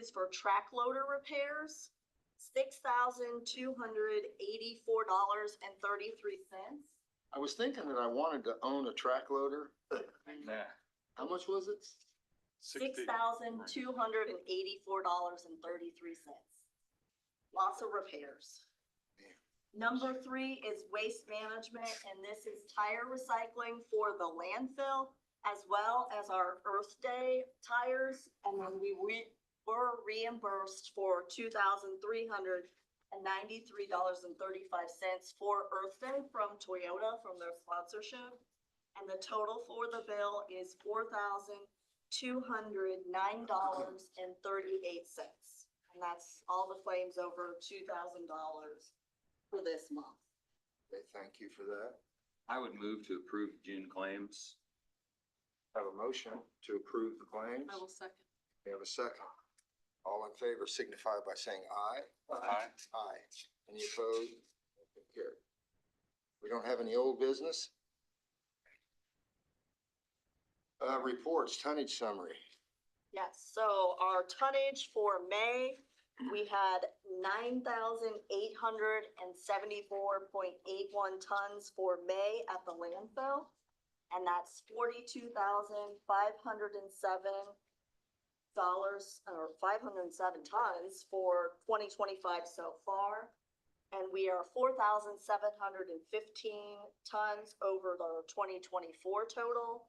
is for track loader repairs, $6,284.33. I was thinking that I wanted to own a track loader. Nah. How much was it? $6,284.33. Lots of repairs. Number 3 is waste management, and this is tire recycling for the landfill, as well as our Earth Day tires. And then we were reimbursed for $2,393.35 for Earth Day from Toyota, from their sponsorship. And the total for the bill is $4,209.38. And that's all the claims over $2,000 for this month. Okay, thank you for that. I would move to approve June claims. Have a motion to approve the claims. I will second. We have a second. All in favor signify by saying aye. Aye. Aye. Any opposed? Okay, carried. We don't have any old business. Reports, tonnage summary. Yes, so our tonnage for May, we had 9,874.81 tons for May at the landfill. And that's $42,507 or 507 tons for 2025 so far. And we are 4,715 tons over the 2024 total.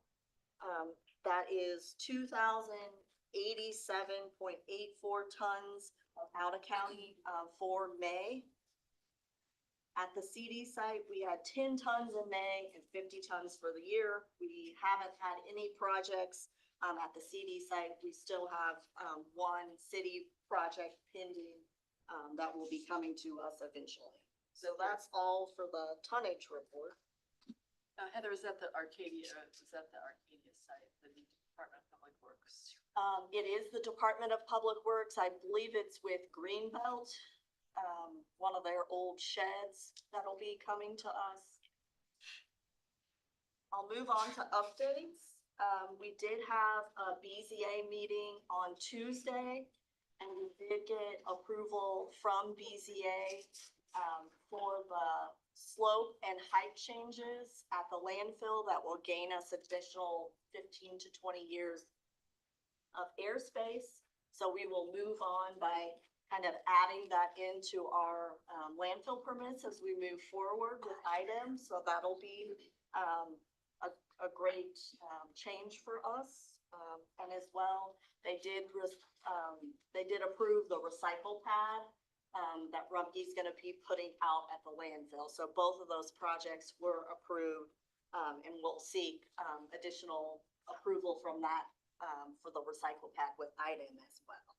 That is 2,087.84 tons of out of county for May. At the CD site, we had 10 tons in May and 50 tons for the year. We haven't had any projects at the CD site. We still have one city project pending that will be coming to us eventually. So that's all for the tonnage report. Heather, is that the Arcadia site, the Department of Public Works? It is the Department of Public Works. I believe it's with Greenbelt, one of their old sheds that'll be coming to us. I'll move on to updates. We did have a BZA meeting on Tuesday, and we did get approval from BZA for the slope and height changes at the landfill that will gain us additional 15 to 20 years of airspace. So we will move on by kind of adding that into our landfill permits as we move forward with items. So that'll be a great change for us. And as well, they did approve the recycle pad that Rumpke's going to be putting out at the landfill. So both of those projects were approved, and we'll seek additional approval from that for the recycle pad with item as well.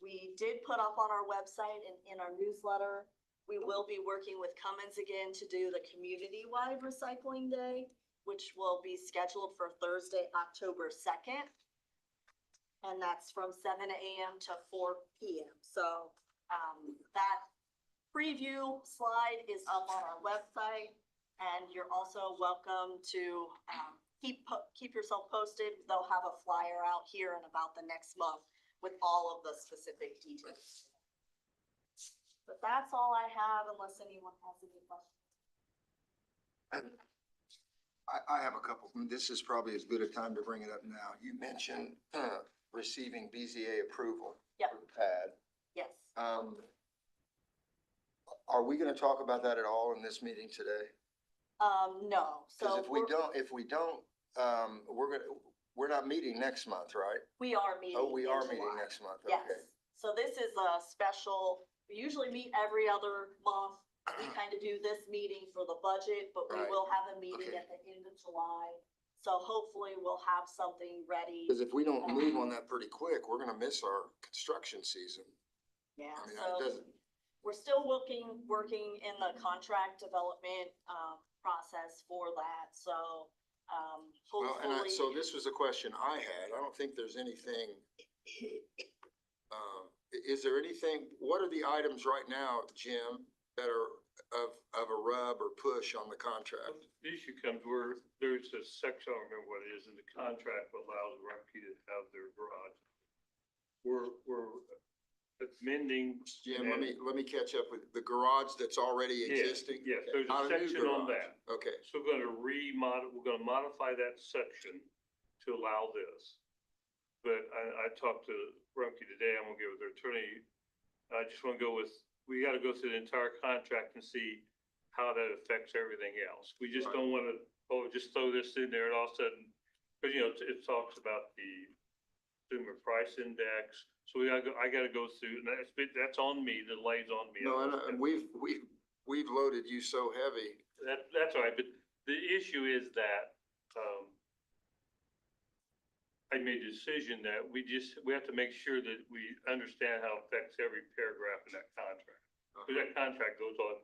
We did put up on our website and in our newsletter, we will be working with Cummins again to do the community-wide recycling day, which will be scheduled for Thursday, October 2nd. And that's from 7 a.m. to 4 p.m. So that preview slide is up on our website, and you're also welcome to keep yourself posted. They'll have a flyer out here in about the next month with all of the specific details. But that's all I have, unless anyone has any questions. I have a couple. This is probably as good a time to bring it up now. You mentioned receiving BZA approval. Yep. For the pad. Yes. Are we going to talk about that at all in this meeting today? No. Because So if we don't, we're not meeting next month, right? we are meeting. Oh, we in are July. meeting next month. Yes. Okay. So this is a special, we usually meet every other month. We kind of do this meeting for the budget, but we Right. will have a meeting Okay. at the end of July. So hopefully we'll have something ready. Because if we don't move on that pretty quick, we're going to miss our construction season. Yeah, I mean, it so doesn't. we're still working in the contract development process for that. So Well, hopefully. so this was a question I had. I don't think there's anything. Is there anything, what are the items right now, Jim, that are of a rub or push on the contract? The issue comes where there's a section, I don't remember what it is, in the contract that allows Rumpke to have their garage we're amending. Jim, let me catch up with the garage that's already existing. Yes, there's a Not new section on garage. that. Okay, So we're gonna modify that section to allow this. But I talked to Rumpke today, I'm gonna get with their attorney. I just wanna go with, we gotta go through the entire contract and see how that affects everything else. We just don't wanna, just throw this in there and all of a sudden, cause you know, it talks about the consumer price index. So I gotta go through, and that's on me, the delay's on me. no, and we've loaded you so heavy. That's all right, but the issue is that, I made a decision that we have to make sure that we understand how it affects every paragraph in that contract. Because that contract goes on,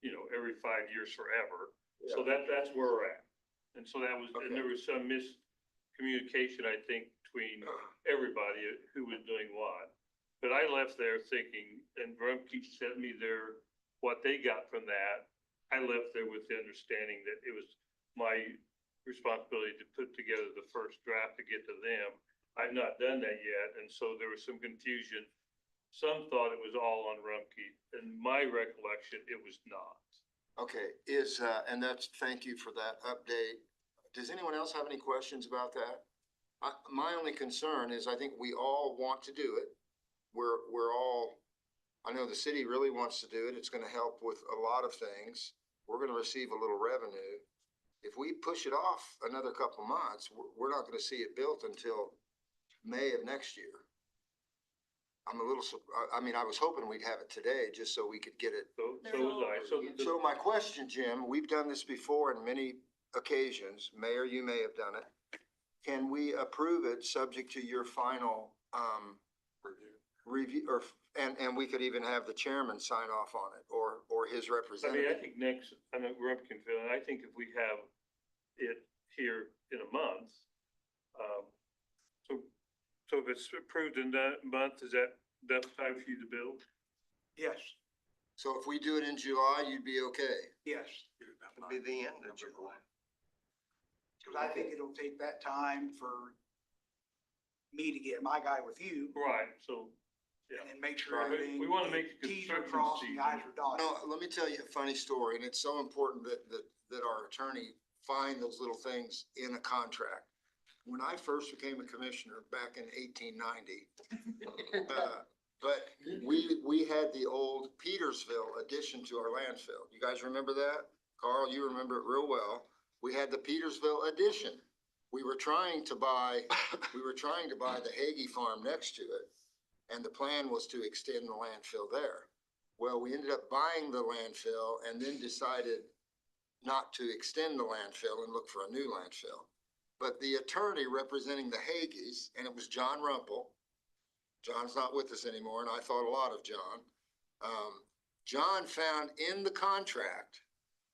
you know, every 5 years forever. So that's where we're at. And so that was, and there was some miscommunication, I think, between everybody who was doing what. But I left there thinking, and Rumpke sent me what they got from that. I left there with the understanding that it was my responsibility to put together the first draft to get to them. I've not done that yet, and so there was some confusion. Some thought it was all on Rumpke. In my recollection, it was not. Okay, and thank you for that update. Does anyone else have any questions about that? My only concern is I think we all want to do it. I know the city really wants to do it. It's gonna help with a lot of things. We're gonna receive a little revenue. If we push it off another couple months, we're not gonna see it built until May of next year. I'm a little, I was hoping we'd have it today just so we could get it. So was I. So my question, Jim, we've done this before on many occasions. Mayor, you may have done it. Can we approve it subject to your final, review, and we could even have the chairman sign off on it or his I representative? think next, I know Rumpke can fill in. I think if we have it here in a month, so if it's approved in that month, is that time for you to build? Yes, So if we do it in July, you'd be okay? yes, It'd be the end of July. because I think it'll take that time for me to get my guy with you Right, so, yeah. and then make sure Right. everything. We wanna make the T's are construction crossed and season. I's are dotted. No, let me tell you a funny story, and it's so important that our attorney find those little things in a contract. When I first became a commissioner back in 1890, but we had the old Petersville addition to our landfill. You guys remember that? Carl, you remember it real well. We had the Petersville addition. We were trying to buy the Hagee farm next to it, and the plan was to extend the landfill there. Well, we ended up buying the landfill and then decided not to extend the landfill and look for a new landfill. But the attorney representing the Hagees, and it was John Rumpel. John's not with us anymore, and I thought a lot of John. John found in the contract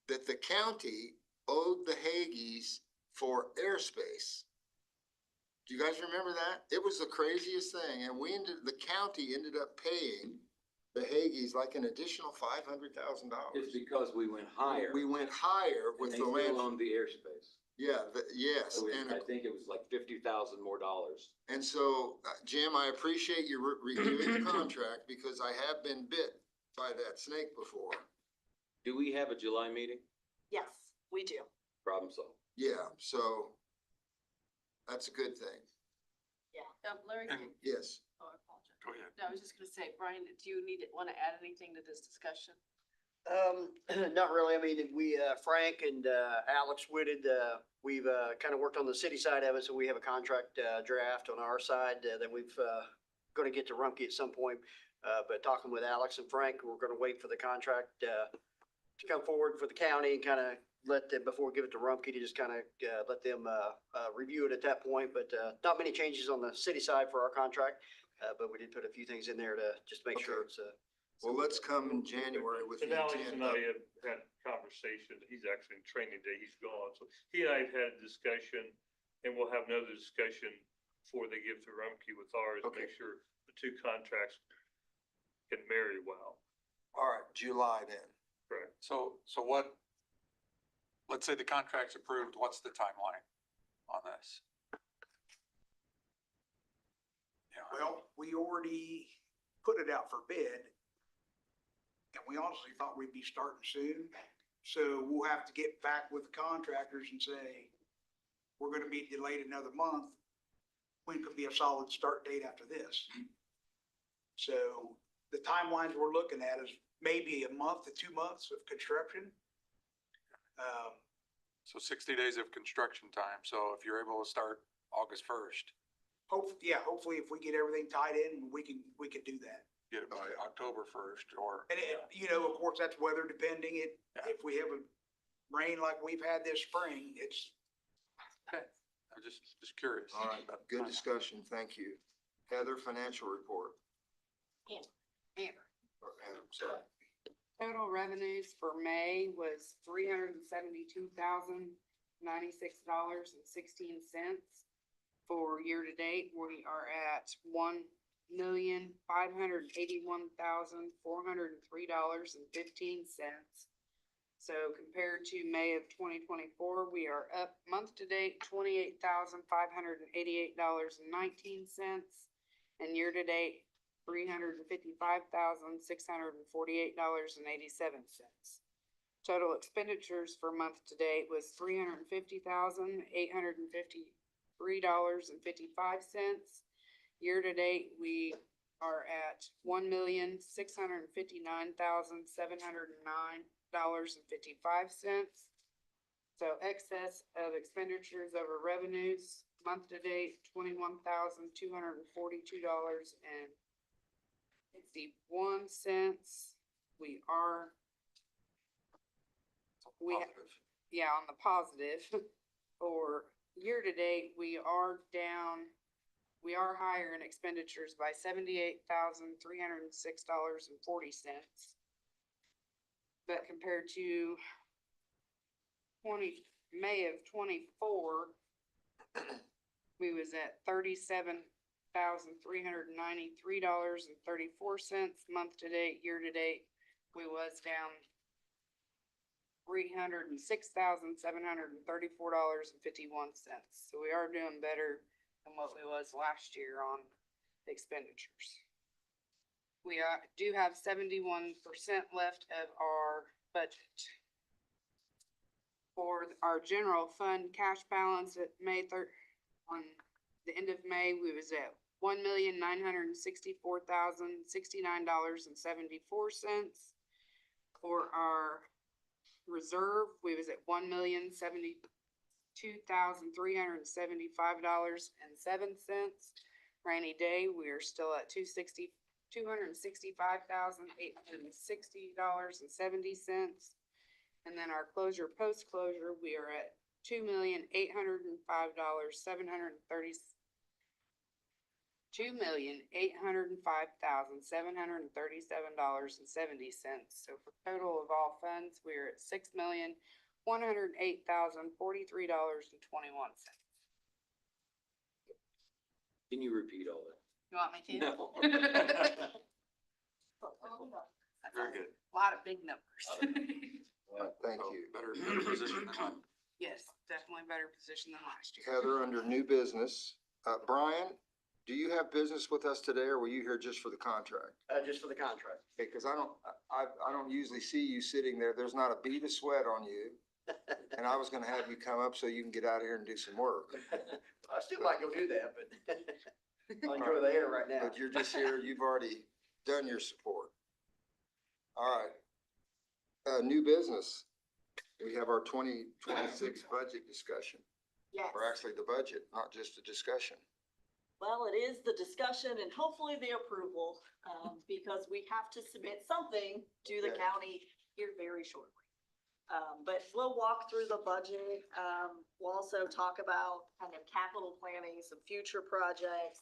that the county owed the Hagees for airspace. Do you guys remember that? It was the craziest thing, and the county ended up paying the Hagees like an additional $500,000. It's because we went higher. We went higher And with they the still land. owned the airspace. Yeah, yes, So and I think it was like $50,000 more dollars. And so, Jim, I appreciate you reviewing the contract because I have been bit by that snake before. Do we have a July meeting? Yes, we do. Problem solved. Yeah, so that's a good thing. Larry, Yes. oh, I apologize. Go ahead. No, I was just gonna say, Brian, do you want to add anything to this discussion? Not really. I mean, Frank and, Alex Whitted, we've, kind of worked on the city side of it, so we have a contract, draft on our side, that we've, gonna get to Rumpke at some point. But talking with Alex and Frank, we're gonna wait for the contract, to come forward for the county and kind of let them, before we give it to Rumpke, to just kind of, let them, review it at that point. But, not many changes on the city side for our contract, but we did put a few things in there to just make sure it's, Well, let's come in January with And the Alex intent and I of, have had conversation, he's actually in training day, he's gone, so he and I have had a discussion, and we'll have another discussion before they give to Rumpke with ours, to Okay. make sure the two contracts can marry well. all right, July then. Correct. So what, let's say the contract's approved, what's the timeline on this? Yeah, Well, we already put it out for bid. And we honestly thought we'd be starting soon. So we'll have to get back with contractors and say, we're gonna be delayed another month. When could be a solid start date after this? So the timelines we're looking at is maybe a month to 2 months of construction. So 60 days of construction time. So if you're able to start August 1st, Hopefully if we get everything tied in, we can do that. get it by October 1st or. And of course, that's weather depending. If we have a rain like we've had this spring, it's, I'm just curious. All right, about good time. discussion, thank you. Heather, financial report. Amber. Or Adam, sorry. Total revenues for May was $372,096.16. For year-to-date, we are at $1,581,403.15. So compared to May of 2024, we are up month-to-date $28,588.19, and year-to-date $355,648.87. Total expenditures for month-to-date was $350,853.55. Year-to-date, we are at $1,659,709.55. So excess of expenditures over revenues, month-to-date, $21,242.61. Positive. Yeah, on the positive. For year-to-date, we are higher in expenditures by $78,306.40. But compared to May of 24, we was at $37,393.34. Month-to-date, year-to-date, we was down $306,734.51. So we are doing better than what we was last year on expenditures. We do have 71% left of our budget. For our general fund cash balance at on the end of May, we was at $1,964,069.74. For our reserve, we was at $1,072,375.07. Rainy day, we are still at $265,860.70. And then our closure, post-closure, we are at $2,805,737.70. So for total of all funds, we're at $6,108,043.21. Can you repeat all that? You want me to? No. Very good. A lot of big numbers. All right, thank So you. Better position than mine. Yes, definitely better position than last year. Heather, under new business, Brian, do you have business with us today, or were you here just for the contract? Just for the contract. Okay, because I don't usually see you sitting there. There's not a bead of sweat on you. And I was gonna have you come up so you can get out of here and do some work. I still might go do that, but I enjoy the air right now. But you're just here, you've already done your support. All right. New business. We have our 2026 budget discussion, Yes. or actually the budget, not just a discussion. Well, it is the discussion and hopefully the approval, because we have to submit something to the Okay. county here very shortly. But we'll walk through the budget. We'll also talk about kind of capital planning, some future projects,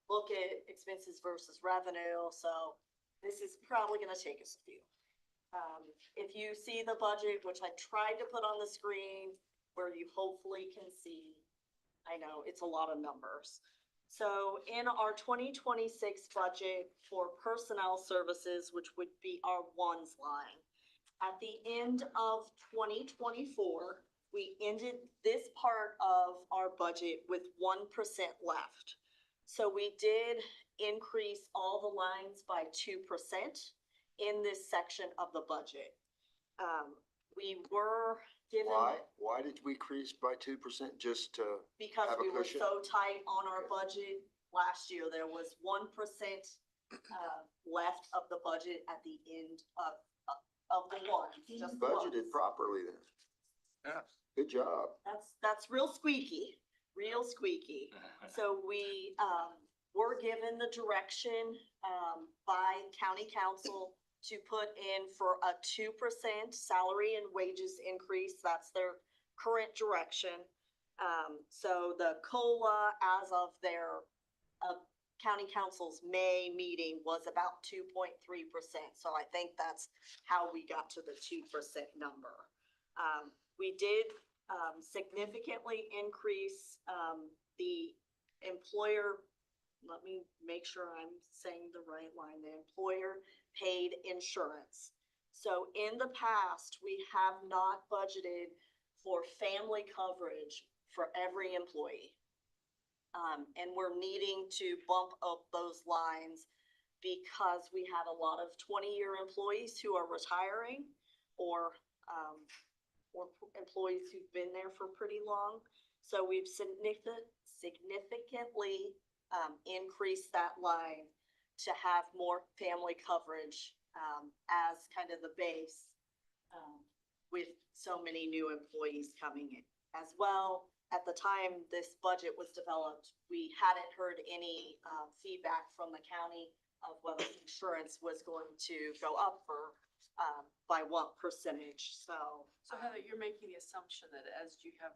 look at expenses versus revenue. So this is probably gonna take us a few. If you see the budget, which I tried to put on the screen, where you hopefully can see, I know it's a lot of numbers. So in our 2026 budget for personnel services, which would be our ones line, at the end of 2024, we ended this part of our budget with 1% left. So we did increase all the lines by 2% in this section of the budget. We were given. Why did we increase by 2%? Just to Because have a we were cushion? so tight on our Okay. budget last year, there was 1% left of the budget at the end of the one. Just the Budgeted ones. properly then. Yeah. Good job. That's real squeaky, real squeaky. So we, were given the direction, by county council to put in for a 2% salary and wages increase. That's their current direction. So the COLA as of their, county council's May meeting was about 2.3%. So I think that's how we got to the 2% number. We did, significantly increase, the employer, let me make sure I'm saying the right line, the employer paid insurance. So in the past, we have not budgeted for family coverage for every employee. And we're needing to bump up those lines because we have a lot of 20-year employees who are retiring or employees who've been there for pretty long. So we've significantly increased that line to have more family coverage as kind of the base with so many new employees coming in. As well, at the time this budget was developed, we hadn't heard any feedback from the county of whether insurance was going to go up for by what percentage, so. So Heather, you're making the assumption that as you have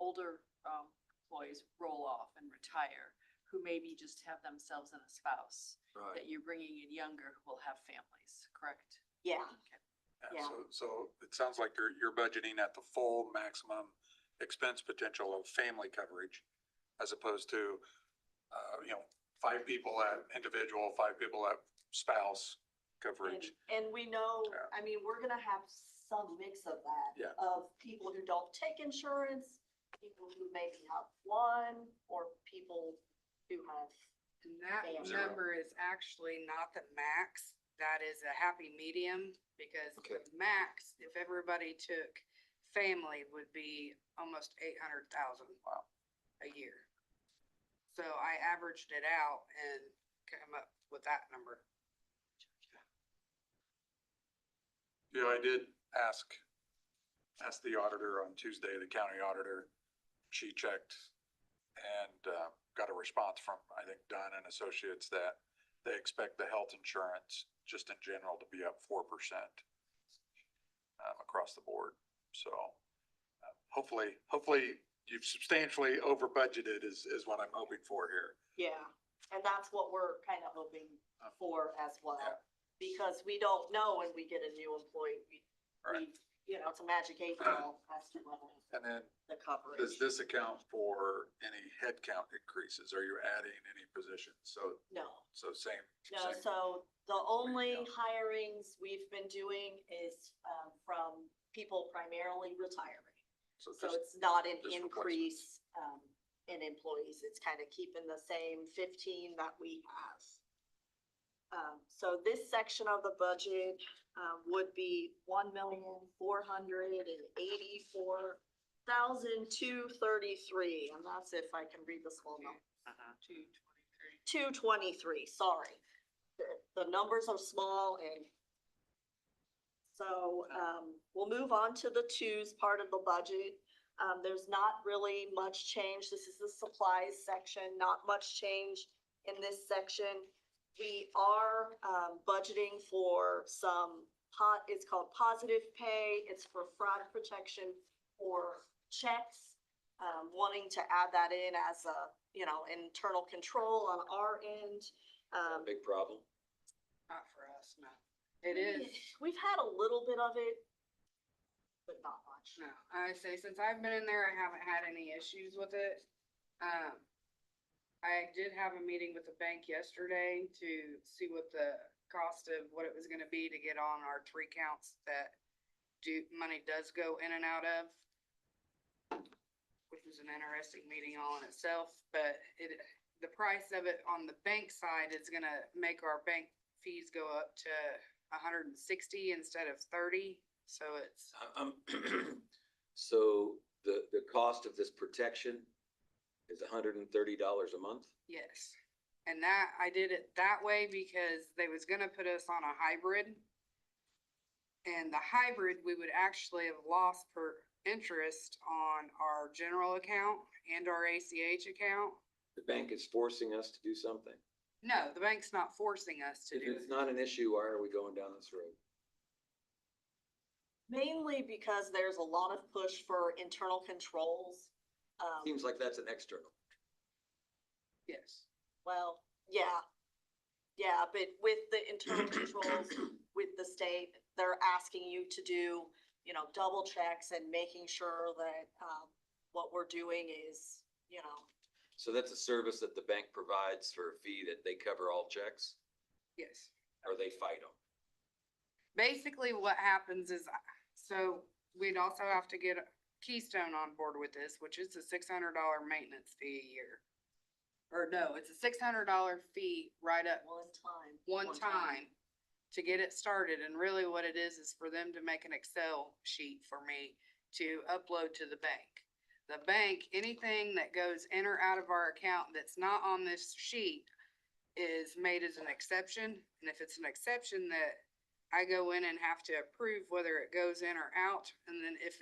older employees roll off and retire, who maybe just have themselves and a spouse, Right. that you're bringing in younger who will have families, correct? Yeah, Yeah, Yeah. so it sounds like you're budgeting at the full maximum expense potential of family coverage as opposed to, 5 people at individual, 5 people at spouse coverage. and we know, Yeah. I mean, we're gonna have some mix of that. Yeah. Of people who don't take insurance, people who maybe have one, or people who have. And that Family. number is actually not the max. That is a happy medium because Okay. the max, if everybody took family, would be almost 800,000 a year. So I averaged it out and came up with that number. Yeah, I did ask the auditor on Tuesday, the county auditor. She checked and got a response from, I think, Dunn and Associates that they expect the health insurance just in general to be up 4% across the board. So hopefully you've substantially over budgeted is what I'm hoping for here. Yeah, and that's what we're kind of hoping for as well. Yeah. Because we don't know when we get a new employee, Right. it's a magic 8 ball as to whether And then the coverage. does this account for any headcount increases? Are you adding any positions? So No, same. no, same. so the only go. hirings we've been doing is from people primarily retiring. So just- it's not an just increase in employees, it's kind of keeping the same 15 that we have. So this section of the budget would be $1,484,233, and that's if I can read the small number. 223. 223, sorry. The numbers are small and so, we'll move on to the twos part of the budget. There's not really much change. This is the supplies section, not much change in this section. We are, budgeting for some it's called positive pay. It's for fraud protection for checks. Wanting to add that in as a, internal control on our end. Big problem. Not for us, no. It is. We've had a little bit of it, but not much. No, I say since I've been in there, I haven't had any issues with it. I did have a meeting with the bank yesterday to see what the cost of what it was gonna be to get on our 3 counts that money does go in and out of, which was an interesting meeting all in itself, but the price of it on the bank side is gonna make our bank fees go up to 160 instead of 30, so it's, So the cost of this protection is $130 a month? yes. And that, I did it that way because they was gonna put us on a hybrid. And the hybrid, we would actually have lost per interest on our general account and our ACH account. The bank is forcing us to do something. No, the bank's not forcing us to If do it's it. not an issue, why are we going down this road? Mainly because there's a lot of push for internal controls. Seems like that's an external. Yes. Well, yeah. Yeah, but with the internal controls with the state, they're asking you to do, you know, double checks and making sure that, what we're doing is, you know, So that's a service that the bank provides for a fee that they cover all checks, Yes. or they fight them? Basically what happens is, so we'd also have to get Keystone on board with this, which is a $600 maintenance fee a year. Or no, it's a $600 fee right up one time to get it started. And really what it is for them to make an Excel sheet for me to upload to the bank. The bank, anything that goes in or out of our account that's not on this sheet is made as an exception. And if it's an exception that I go in and have to approve whether it goes in or out, and then if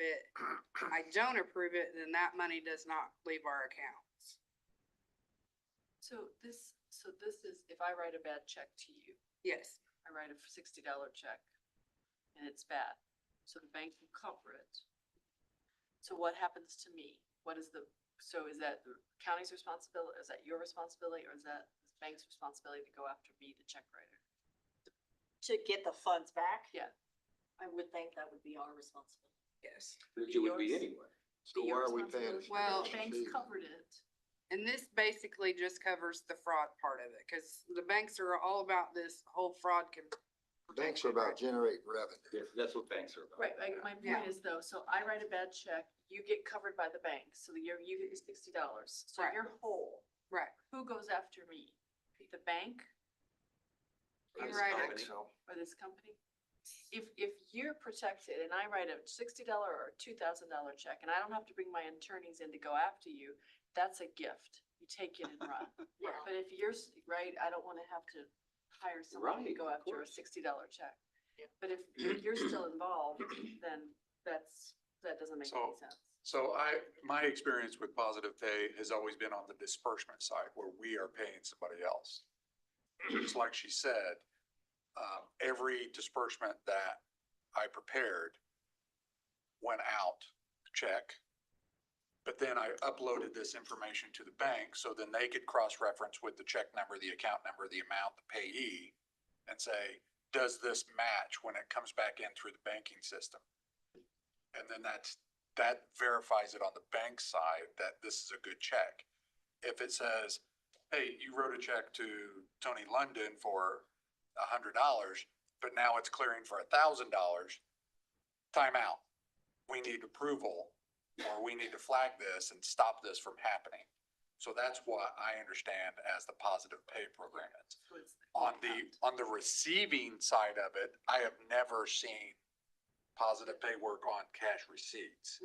I don't approve it, then that money does not leave our accounts. So this is, if I write a bad check to you, Yes, I write a $60 check and it's bad, so the bank will cover it. So what happens to me? So is that the county's responsibility? Is that your responsibility, or is that the bank's responsibility to go after me, the check writer? to get the funds back. Yeah. I would think that would be our responsibility. yes. Which it would be Yours? anyway. So why are we paying? Well- The bank's covered it. And this basically just covers the fraud part of it, because the banks are all about this whole fraud. Banks are about generating revenue. Yes, that's what banks are about. Right, my Yeah. point is though, so I write a bad check, you get covered by the bank, so you get your $60, so Right. you're whole. Right. Who goes after me? The bank Or this Right. company. or this company? If you're protected and I write a $60 or $2,000 check and I don't have to bring my attorneys in to go after you, that's a gift. You take it and run. Yeah. But if you're, right, I don't wanna have to hire somebody to Right, go of after a course. $60 check. Yeah. But if you're still involved, then that doesn't make any So- sense. So my experience with positive pay has always been on the disbursement side where we are paying somebody else. Just like she said, every disbursement that I prepared went out, check. But then I uploaded this information to the bank so then they could cross-reference with the check number, the account number, the amount, the payee, and say, does this match when it comes back in through the banking system? And then that verifies it on the bank side that this is a good check. If it says, hey, you wrote a check to Tony London for $100, but now it's clearing for $1,000, time out. We need approval, or we need to flag this and stop this from happening. So that's what I understand as the positive pay program is. So it's On the receiving side of it, I have never seen positive pay work on cash receipts.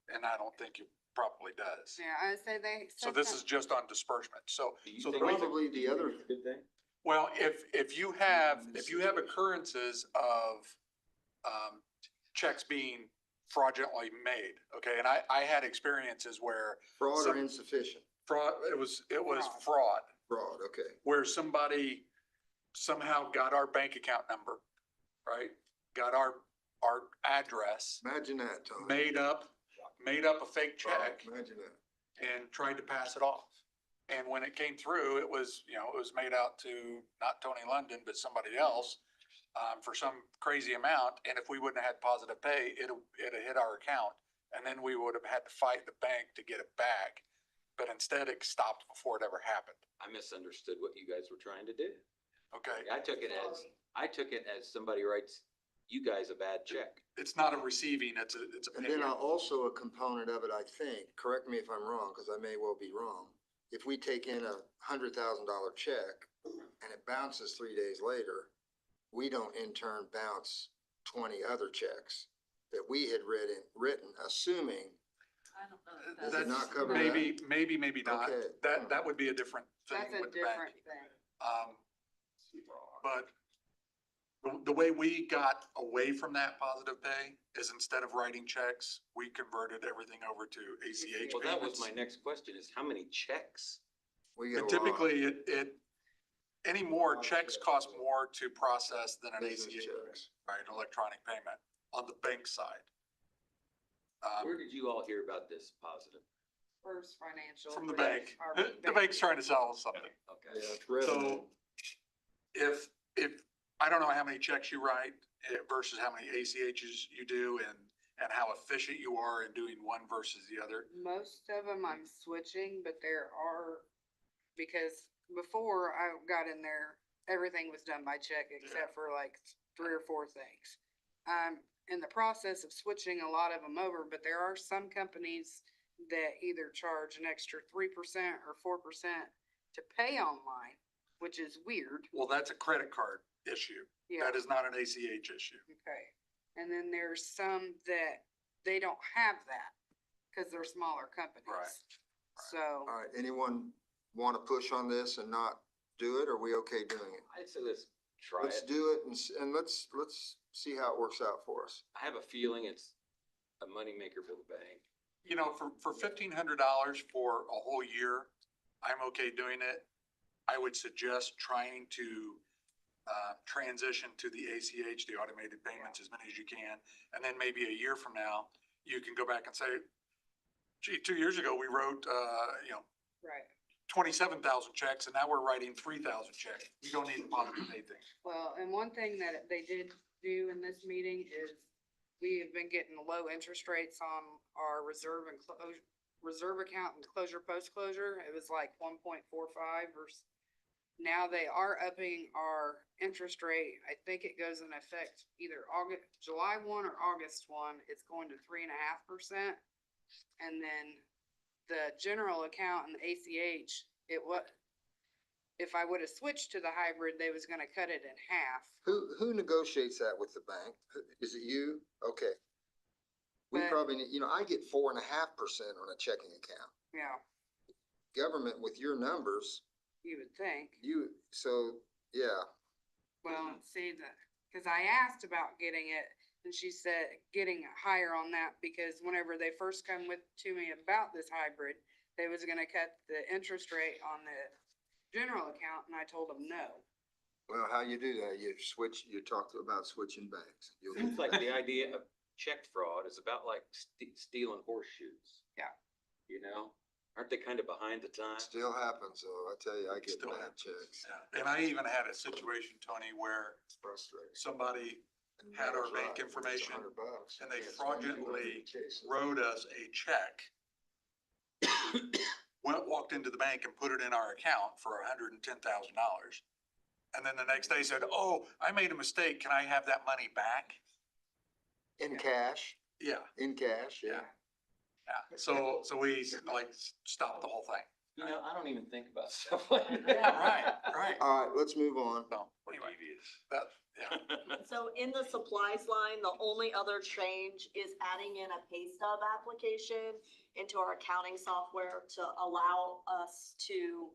And I don't think it probably does. Yeah, I say they. So said this some- is just on disbursement. So, Do you so the think way, it's a- Probably the other, Good thing? well, if you have occurrences of, checks being fraudulently made, okay, and I had experiences where fraud or Some- insufficient? fraud, it was Fraud. fraud. Fraud, okay. Where somebody somehow got our bank account number, right? Got our address, Imagine that, Tony. made up a fake check Imagine that. and tried to pass it off. And when it came through, it was, it was made out to not Tony London, but somebody else, for some crazy amount. And if we wouldn't have had positive pay, it'd have hit our account. And then we would have had to fight the bank to get it back. But instead it stopped before it ever happened. I misunderstood what you guys were trying to do. Okay? I took it as somebody writes you guys a bad check. It's not a receiving, it's a And then payment. also a component of it, I think, correct me if I'm wrong, because I may well be wrong, if we take in $100,000 check and it bounces 3 days later, we don't in turn bounce 20 other checks that we had written, assuming, I don't know. Does that it that's- not cover Maybe not. Okay. That would be a different thing That's a with the bank. different thing. But the way we got away from that positive pay is instead of writing checks, we converted everything over to ACH Well, that was payments. my next question is how many checks? we get a And lot. typically, any more checks cost more to process than an Business ACH, checks. right, electronic payment on the bank side. Where did you all hear about this positive? First Financial. From the which bank. is our The bank's trying to sell us something. Okay. Yeah, it's revenue. So if, I don't know how many checks you write versus how many ACHs you do and how efficient you are in doing one versus the other. Most of them I'm switching, but there are, because before I got in there, everything was done by check except for like 3 or 4 things. I'm in the process of switching a lot of them over, but there are some companies that either charge an extra 3% or 4% to pay online, which is weird. Well, that's a credit card issue. Yeah. That is not an ACH issue. Okay, and then there's some that they don't have that, cause they're smaller companies. Right. So, All right, anyone want to push on this and not do it? Or are we okay doing it? I'd say let's try Let's it. do it and let's see how it works out for us. I have a feeling it's a moneymaker for the bank. You know, for $1,500 for a whole year, I'm okay doing it. I would suggest trying to transition to the ACH, the automated payments, as many as you can. And then maybe a year from now, you can go back and say, gee, 2 years ago, we wrote, right, 27,000 checks and now we're writing 3,000 checks. We don't need the positive pay thing. well, and one thing that they did do in this meeting is we have been getting low interest rates on our reserve and reserve account and closure, post-closure. It was like 1.45 or now they are upping our interest rate. I think it goes in effect either July 1 or August 1. It's going to 3.5%. And then the general account and the ACH, if I would have switched to the hybrid, they was gonna cut it in half. Who negotiates that with the bank? Is it you? Okay. We But- probably need, I get 4.5% on a checking account. Yeah, Government with your numbers, you would think. yeah. Well, see cause I asked about getting it and she said getting higher on that because whenever they first come to me about this hybrid, they was gonna cut the interest rate on the general account and I told them no. Well, how you do that? You talk about switching banks. Seems like the idea of check fraud is about like stealing horseshoes. Yeah. You know, aren't they kind of behind the times? Still happens, though. I tell you, I get Still bad happens. checks. Yeah. And I even had a situation, Tony, where It's frustrating. somebody had our bank information and they fraudulently wrote us a check. Walked into the bank and put it in our account for $110,000. And then the next day said, oh, I made a mistake. Can I have that money back? In cash, Yeah, yeah. yeah. So we like stopped the whole thing. You know, I don't even think about stuff like that. Yeah, right. All right, let's move on. So anyway, that, yeah. So in the supplies line, the only other change is adding in a pay stub application into our accounting software to allow us to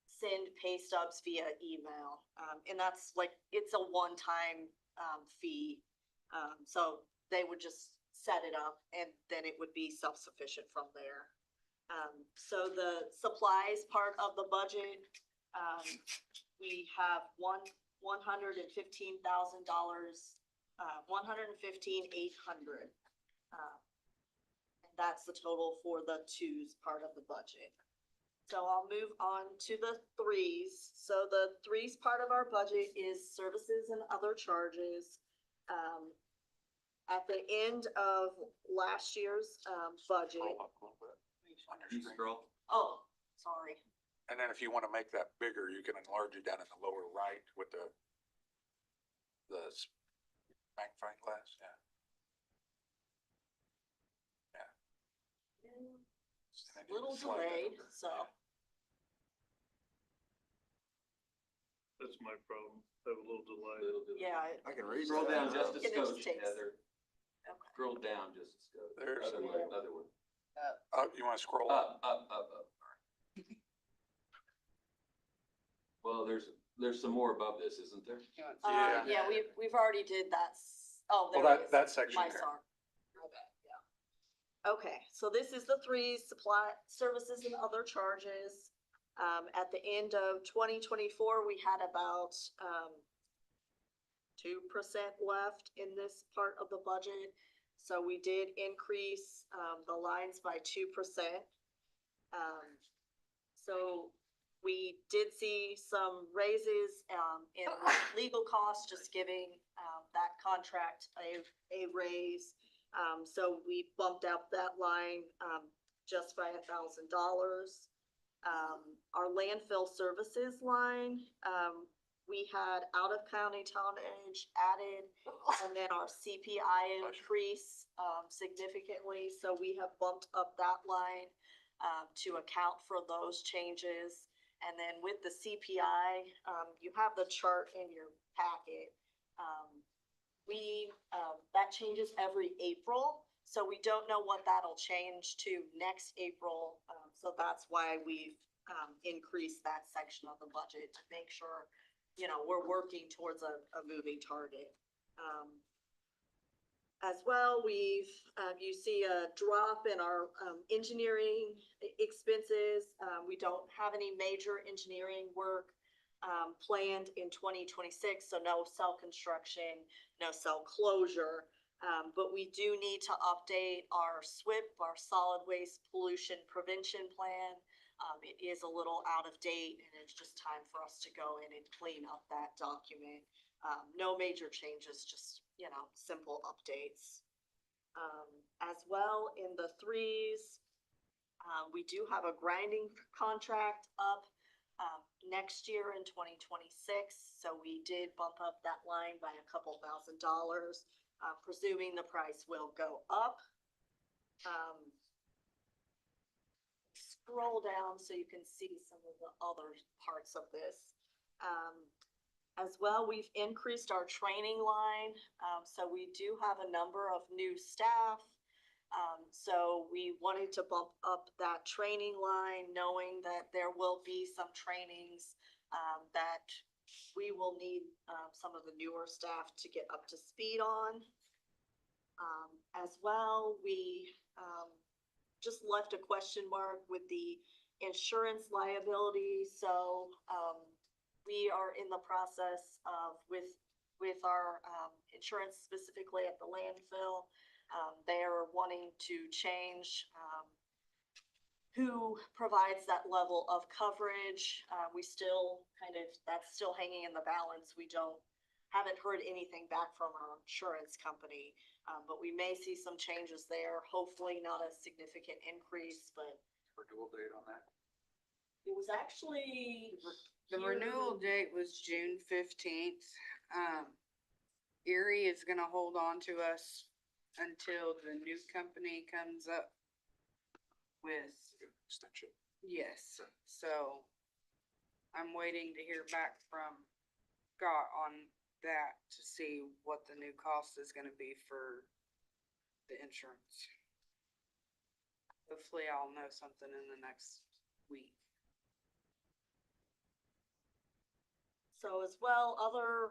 send pay stubs via email. And that's like, it's a one-time fee. So they would just set it up and then it would be self-sufficient from there. So the supplies part of the budget, we have $115,000, $115,800. And that's the total for the twos part of the budget. So I'll move on to the threes. So the threes part of our budget is services and other charges. At the end of last year's budget, Scroll up a little bit on your You screen. scroll. oh, sorry. And then if you want to make that bigger, you can enlarge it down in the lower right with the magnifying glass, yeah. little delayed, so. That's my problem. Have a little delay. Yeah. I can read Scroll that. down just a It just skosh, takes- Heather. Okay. Scroll down just a skosh. There's Other some- way, other way. You wanna scroll up? Up. Well, there's some more above this, isn't there? You want- Yeah. Yeah, we've already did that. Oh, Well, there it is. that section there. MySAR. My bad, yeah. Okay, so this is the threes, supply, services and other charges. At the end of 2024, we had about, 2% left in this part of the budget. So we did increase, the lines by 2%. So we did see some raises, in legal costs, just giving, that contract a raise. So we bumped out that line, just by $1,000. Our landfill services line, we had out of county tonnage added, and then our CPI increase, significantly, so we have bumped up that line, to account for those changes. And then with the CPI, you have the chart in your packet. That changes every April, so we don't know what that'll change to next April. So that's why we've, increased that section of the budget to make sure, we're working towards a moving target. As well, you see a drop in our, engineering expenses. We don't have any major engineering work, planned in 2026, so no cell construction, no cell closure. But we do need to update our SWIP, our solid waste pollution prevention plan. It is a little out of date, and it's just time for us to go in and clean up that document. No major changes, just, simple updates. As well, in the threes, we do have a grinding contract up, next year in 2026, so we did bump up that line by a couple $1,000, presuming the price will go up. Scroll down so you can see some of the other parts of this. As well, we've increased our training line, so we do have a number of new staff. So we wanted to bump up that training line, knowing that there will be some trainings, that we will need, some of the newer staff to get up to speed on. As well, we, just left a question mark with the insurance liability, so, we are in the process of, with our, insurance specifically at the landfill. They are wanting to change, who provides that level of coverage. We still that's still hanging in the balance. We haven't heard anything back from our insurance company, but we may see some changes there. Hopefully not a significant increase, but Renewal date on that? it was actually. The renewal date was June 15th. Erie is gonna hold on to us until the new company comes up with, Extension. yes, so I'm waiting to hear back from Scott on that to see what the new cost is gonna be for the insurance. Hopefully I'll know something in the next week. So as well, other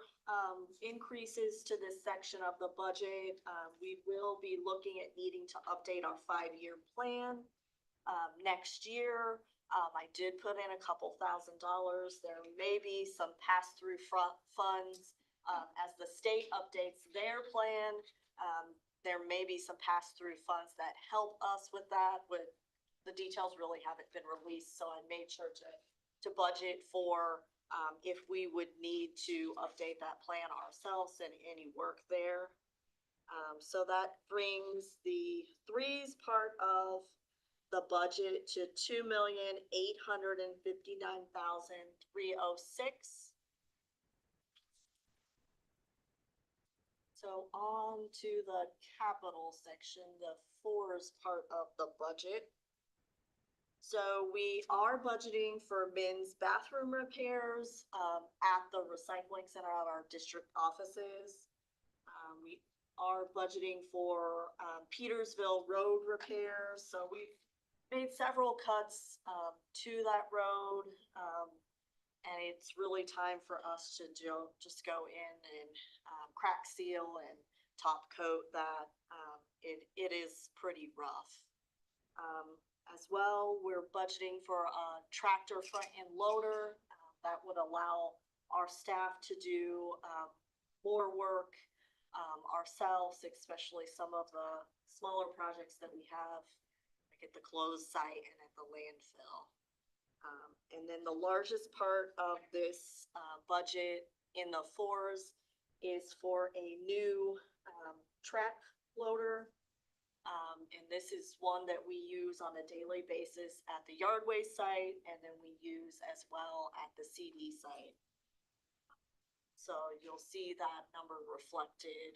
increases to this section of the budget, we will be looking at needing to update our 5-year plan next year. I did put in a couple $1,000. There may be some pass-through funds as the state updates their plan. There may be some pass-through funds that help us with that, but the details really haven't been released, so I made sure to budget for if we would need to update that plan ourselves and any work there. So that brings the threes part of the budget to $2,859,306. So on to the capital section, the fours part of the budget. So we are budgeting for men's bathroom repairs, at the recycling center at our district offices. We are budgeting for, Petersville Road repairs, so we've made several cuts, to that road. And it's really time for us to just go in and, crack seal and top coat that. It is pretty rough. As well, we're budgeting for a tractor front end loader, that would allow our staff to do, more work, ourselves, especially some of the smaller projects that we have, like at the closed site and at the landfill. And then the largest part of this, budget in the fours is for a new, track loader. And this is one that we use on a daily basis at the Yardway site, and then we use as well at the CD site. So you'll see that number reflected.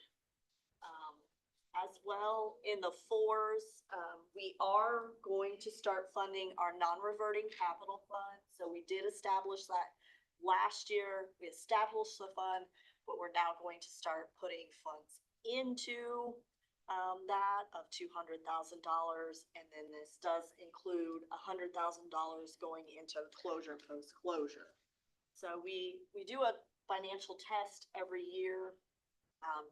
As well, in the fours, we are going to start funding our non-reverting capital fund. So we did establish that last year. We established the fund, but we're now going to start putting funds into that of $200,000. And then this does include $100,000 going into closure post-closure. So we do a financial test every year.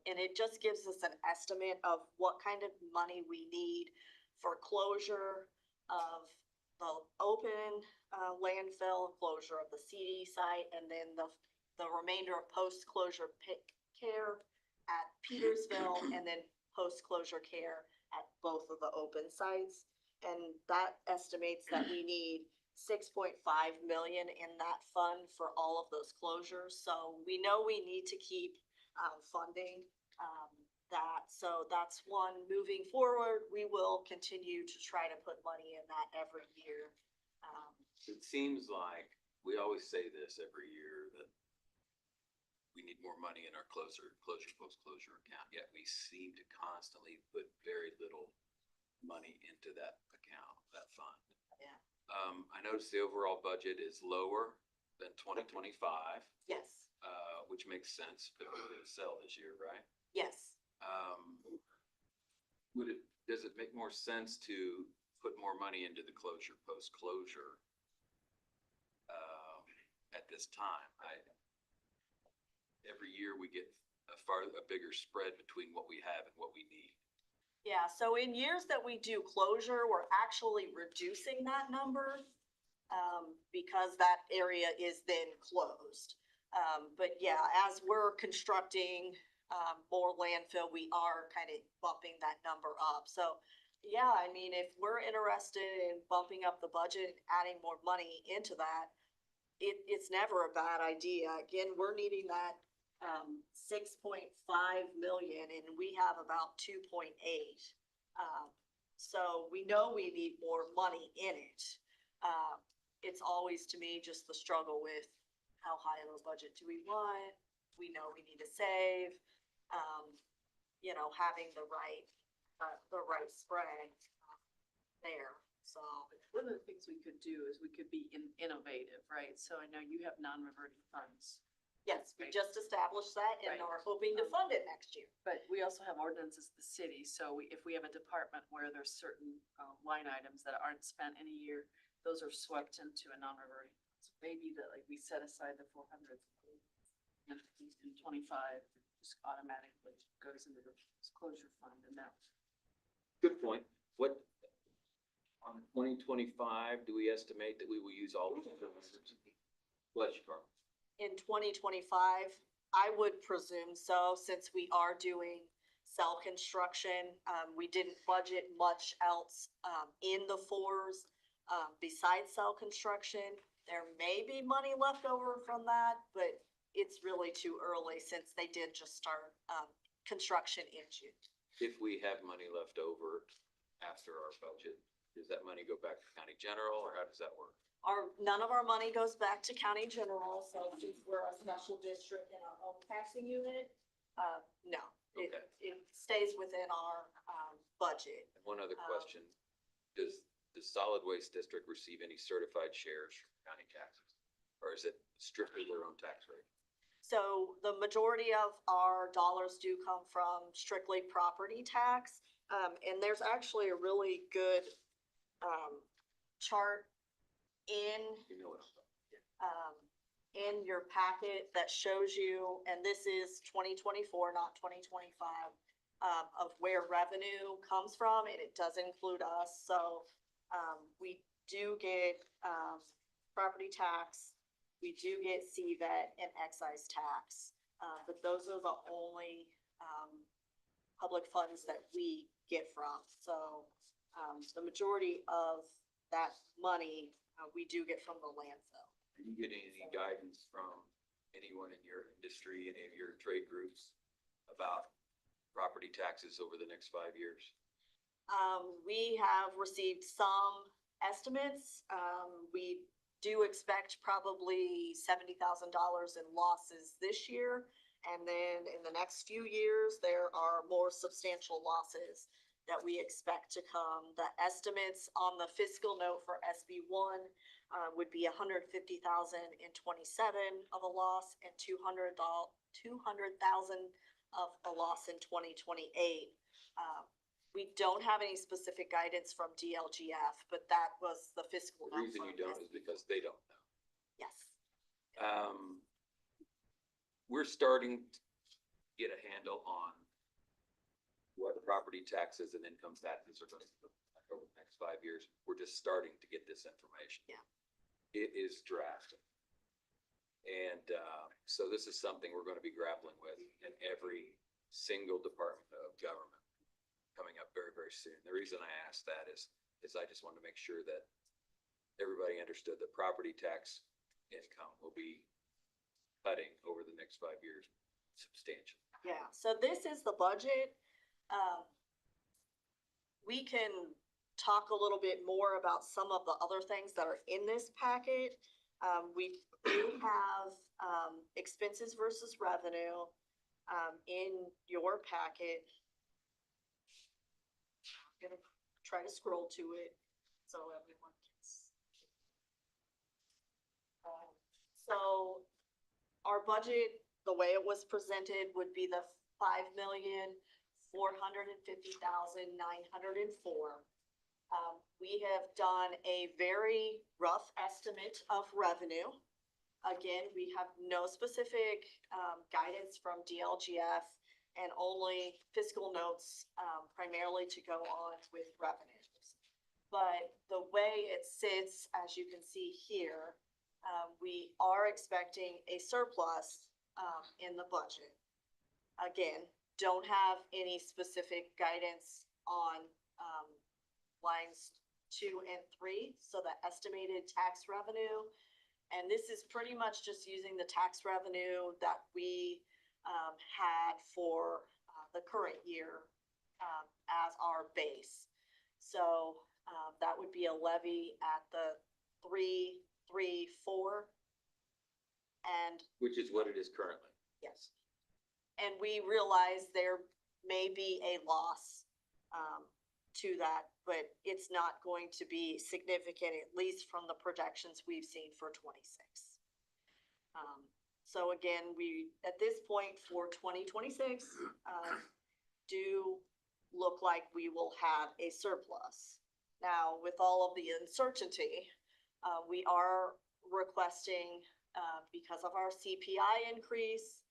And it just gives us an estimate of what kind of money we need for closure of the open landfill, closure of the CD site, and then the remainder of post-closure care at Petersville, and then post-closure care at both of the open sites. And that estimates that we need 6.5 million in that fund for all of those closures. So we know we need to keep funding that. So that's one. Moving forward, we will continue to try to put money in that every year. It seems like, we always say this every year, that we need more money in our closure, post-closure account, yet we seem to constantly put very little money into that account, that fund. Yeah. I noticed the overall budget is lower than 2025. Yes, Which makes sense, but we're gonna sell this year, right? yes. Does it make more sense to put more money into the closure, post-closure, at this time? Every year we get a bigger spread between what we have and what we need. Yeah, so in years that we do closure, we're actually reducing that number, because that area is then closed. But yeah, as we're constructing, more landfill, we are kind of bumping that number up. So yeah, I mean, if we're interested in bumping up the budget, adding more money into that, it's never a bad idea. Again, we're needing that, 6.5 million, and we have about 2.8. So we know we need more money in it. It's always, to me, just the struggle with how high of a budget do we want? We know we need to save, having the right spread there. So One of the things we could do is we could be innovative, right? So I know you have non-reverting funds, yes, we just established that and Right. are hoping to fund it next year. but we also have ordinances in the city. So if we have a department where there's certain line items that aren't spent in a year, those are swept into a non-reverting. So maybe that, like, we set aside the 400 and 25 just automatically goes into the closure fund, and that. Good point. What, on 2025, do we estimate that we will use all of it? Bless you, Carl. In 2025, I would presume so, since we are doing cell construction. We didn't budget much else in the fours besides cell construction. There may be money left over from that, but it's really too early since they did just start construction in June. If we have money left over after our budget, does that money go back to county general, or how does that work? None of our money goes back to county general, so since we're a special district in our own taxing unit, no. Okay. It stays within our budget. And one other question, does does solid waste district receive any certified shares from county taxes? Or is it strictly their own tax rate? So the majority of our dollars do come from strictly property tax. And there's actually a really good, chart in, You know what I'm talking about. in your packet that shows you, and this is 2024, not 2025, of where revenue comes from, and it does include us. So, we do get, property tax, we do get CVET and excise tax. But those are the only, public funds that we get from. So, the majority of that money, we do get from the landfill. Are you getting any guidance from anyone in your industry, any of your trade groups about property taxes over the next 5 years? We have received some estimates. We do expect probably $70,000 in losses this year. And then in the next few years, there are more substantial losses that we expect to come. The estimates on the fiscal note for SB one would be 150,000 in 27 of a loss and 200,000 of a loss in 2028. We don't have any specific guidance from DLGF, but that was the fiscal The note. reason you for don't is because they don't know. Yes. We're starting to get a handle on what property taxes and income taxes are going to look like over the next 5 years. We're just starting to get this information. Yeah. It is drastic. And so this is something we're going to be grappling with in every single department of government coming up very, very soon. The reason I asked that is I just wanted to make sure that everybody understood that property tax income will be cutting over the next 5 years substantially. Yeah, so this is the budget. We can talk a little bit more about some of the other things that are in this packet. We do have, expenses versus revenue, in your packet. I'm gonna try to scroll to it so everyone can see. So our budget, the way it was presented, would be the $5,450,904. We have done a very rough estimate of revenue. Again, we have no specific, guidance from DLGF and only fiscal notes, primarily to go on with revenues. But the way it sits, as you can see here, we are expecting a surplus, in the budget. Again, don't have any specific guidance on, lines 2 and 3, so the estimated tax revenue. And this is pretty much just using the tax revenue that we, had for, the current year, as our base. So, that would be a levy at the 334. And Which is what it is currently. yes, and we realize there may be a loss, to that, but it's not going to be significant, at least from the projections we've seen for 26. So again, we, at this point for 2026, do look like we will have a surplus. Now, with all of the uncertainty, we are requesting, because of our CPI increase,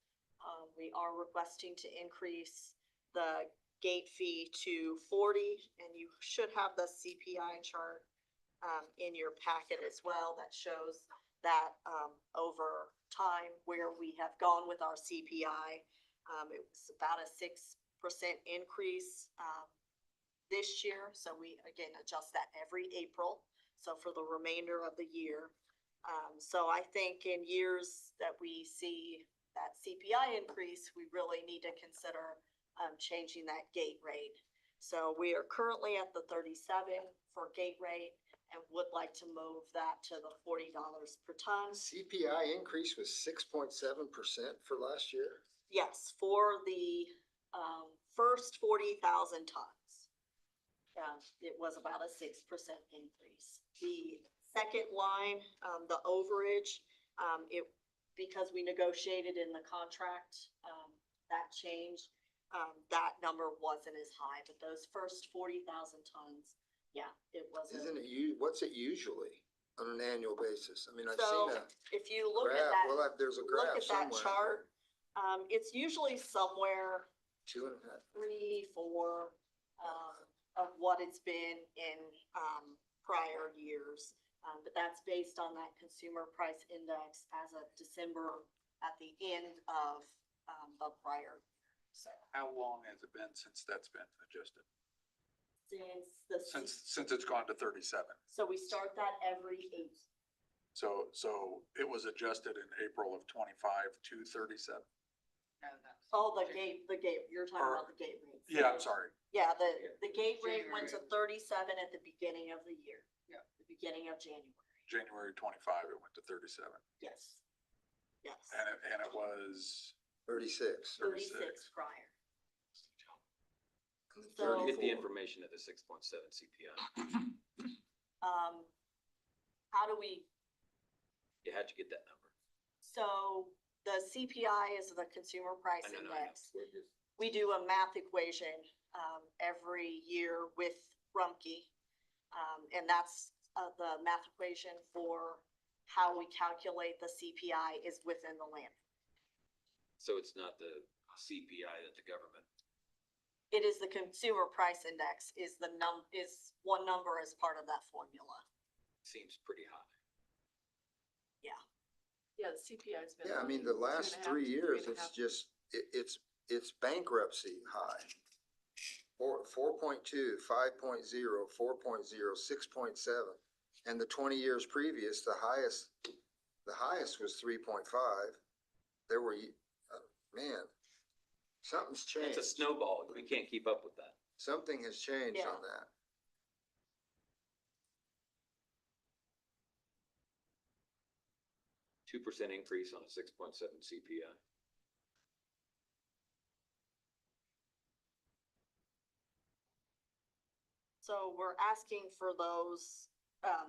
we are requesting to increase the gate fee to 40, and you should have the CPI chart, in your packet as well that shows that, over time where we have gone with our CPI. It was about a 6% increase, this year, so we again adjust that every April, so for the remainder of the year. So I think in years that we see that CPI increase, we really need to consider, changing that gate rate. So we are currently at the 37 for gate rate and would like to move that to the $40 per ton. CPI increase was 6.7% for last year. Yes, for the, first 40,000 tons. it was about a 6% increase. The second line, the overage, because we negotiated in the contract, that changed. That number wasn't as high, but those first 40,000 tons, yeah, it wasn't. Isn't it what's it usually on an annual basis? I mean, I've So seen a if you look at graph, that, well, there's a look graph at that somewhere. chart, it's usually somewhere 2.5. 3, 4, of what it's been in, prior years. But that's based on that consumer price index as of December at the end of, the prior. So How long has it been since that's been adjusted? since the, Since it's gone to 37. so we start that every 8. So it was adjusted in April of 25 to 37. Oh, the gate, you're talking Or- about the gate rates. Yeah, I'm sorry. Yeah, the gate rate went to January. 37 at the beginning of the year. Yeah. The beginning of January. January 25, it went to 37. Yes. Yes. And it was 36. 36 prior. And the So- Get the 34. information at the 6.7 CPI. How do we, Yeah, how'd you get that number? so the CPI is the consumer price I know, index. We're just- We do a math equation, every year with Rumpke. And that's, the math equation for how we calculate the CPI is within the land. So it's not the CPI that the government, It is the consumer price index is is one number as part of that formula. seems pretty high. Yeah, the CPI's been. Yeah, I mean, the last 2.5 3 to years, 3.5. it's just, it's bankruptcy high. 4.2, 5.0, 4.0, 6.7. And the 20 years previous, the highest was 3.5. There were, man, something's It's changed. a snowball. We can't keep up with that. Something has changed Yeah. on that. %2 increase on a 6.7 CPI. So we're asking for those,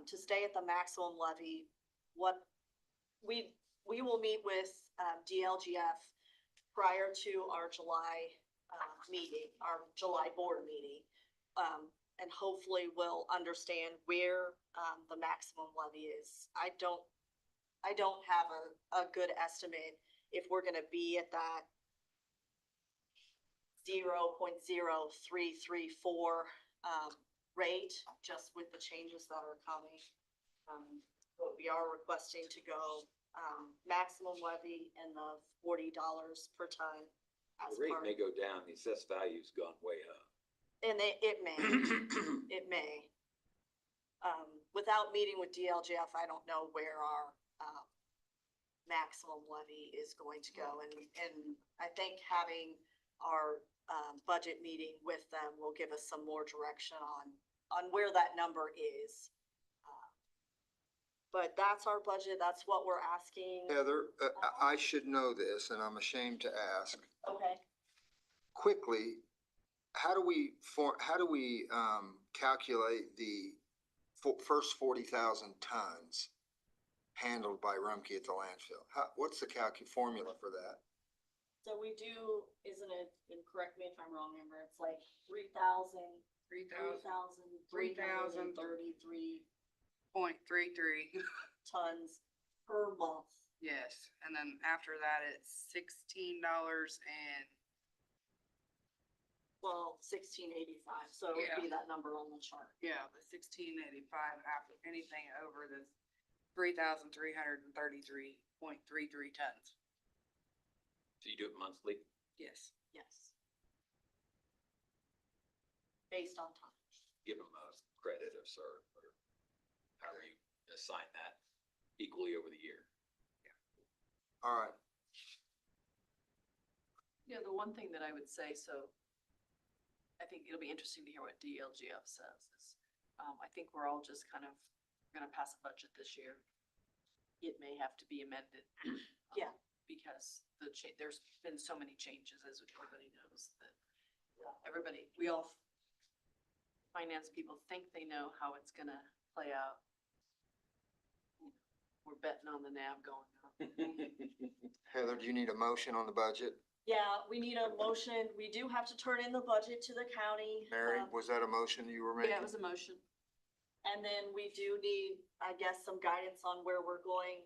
to stay at the maximum levy. What, we will meet with, DLGF prior to our July, meeting, our July board meeting. And hopefully we'll understand where, the maximum levy is. I don't have a good estimate if we're gonna be at that 0.0334 rate, just with the changes that are coming. But we are requesting to go, maximum levy in the $40 per ton as The rate part. may go down. The assessed value's gone way up. And it may, it may. Without meeting with DLGF, I don't know where our, maximum levy is going to go. And I think having our, budget meeting with them will give us some more direction on where that number is. But that's our budget, that's what we're asking. Heather, I should know this, and I'm ashamed to ask. Okay, Quickly, how do we calculate the first 40,000 tons handled by Rumpke at the landfill? What's the formula for that? so we do, isn't it, and correct me if I'm wrong, Amber, it's like 3,000, 3,333 .33, tons per month. yes, and then after that, it's $16 and, Well, 1685, so it would be that number on the chart. yeah, the 1685 after anything over the 3,333.33 tons, So you do it monthly? yes. Yes. Based on tonnage. Give them a credit or however you assign that equally over the year. All right, Yeah, the one thing that I would say, so I think it'll be interesting to hear what DLGF says is, I think we're all just kind of gonna pass a budget this year. It may have to be amended. Yeah. Because there's been so many changes, as everybody knows, that everybody, we all finance people think they know how it's gonna play out. We're betting on the NAV going up. Heather, do you need a motion on the budget? Yeah, we need a motion. We do have to turn in the budget to the county. Mary, um, was that a motion you were making? Yeah, it was a motion. And then we do need, I guess, some guidance on where we're going,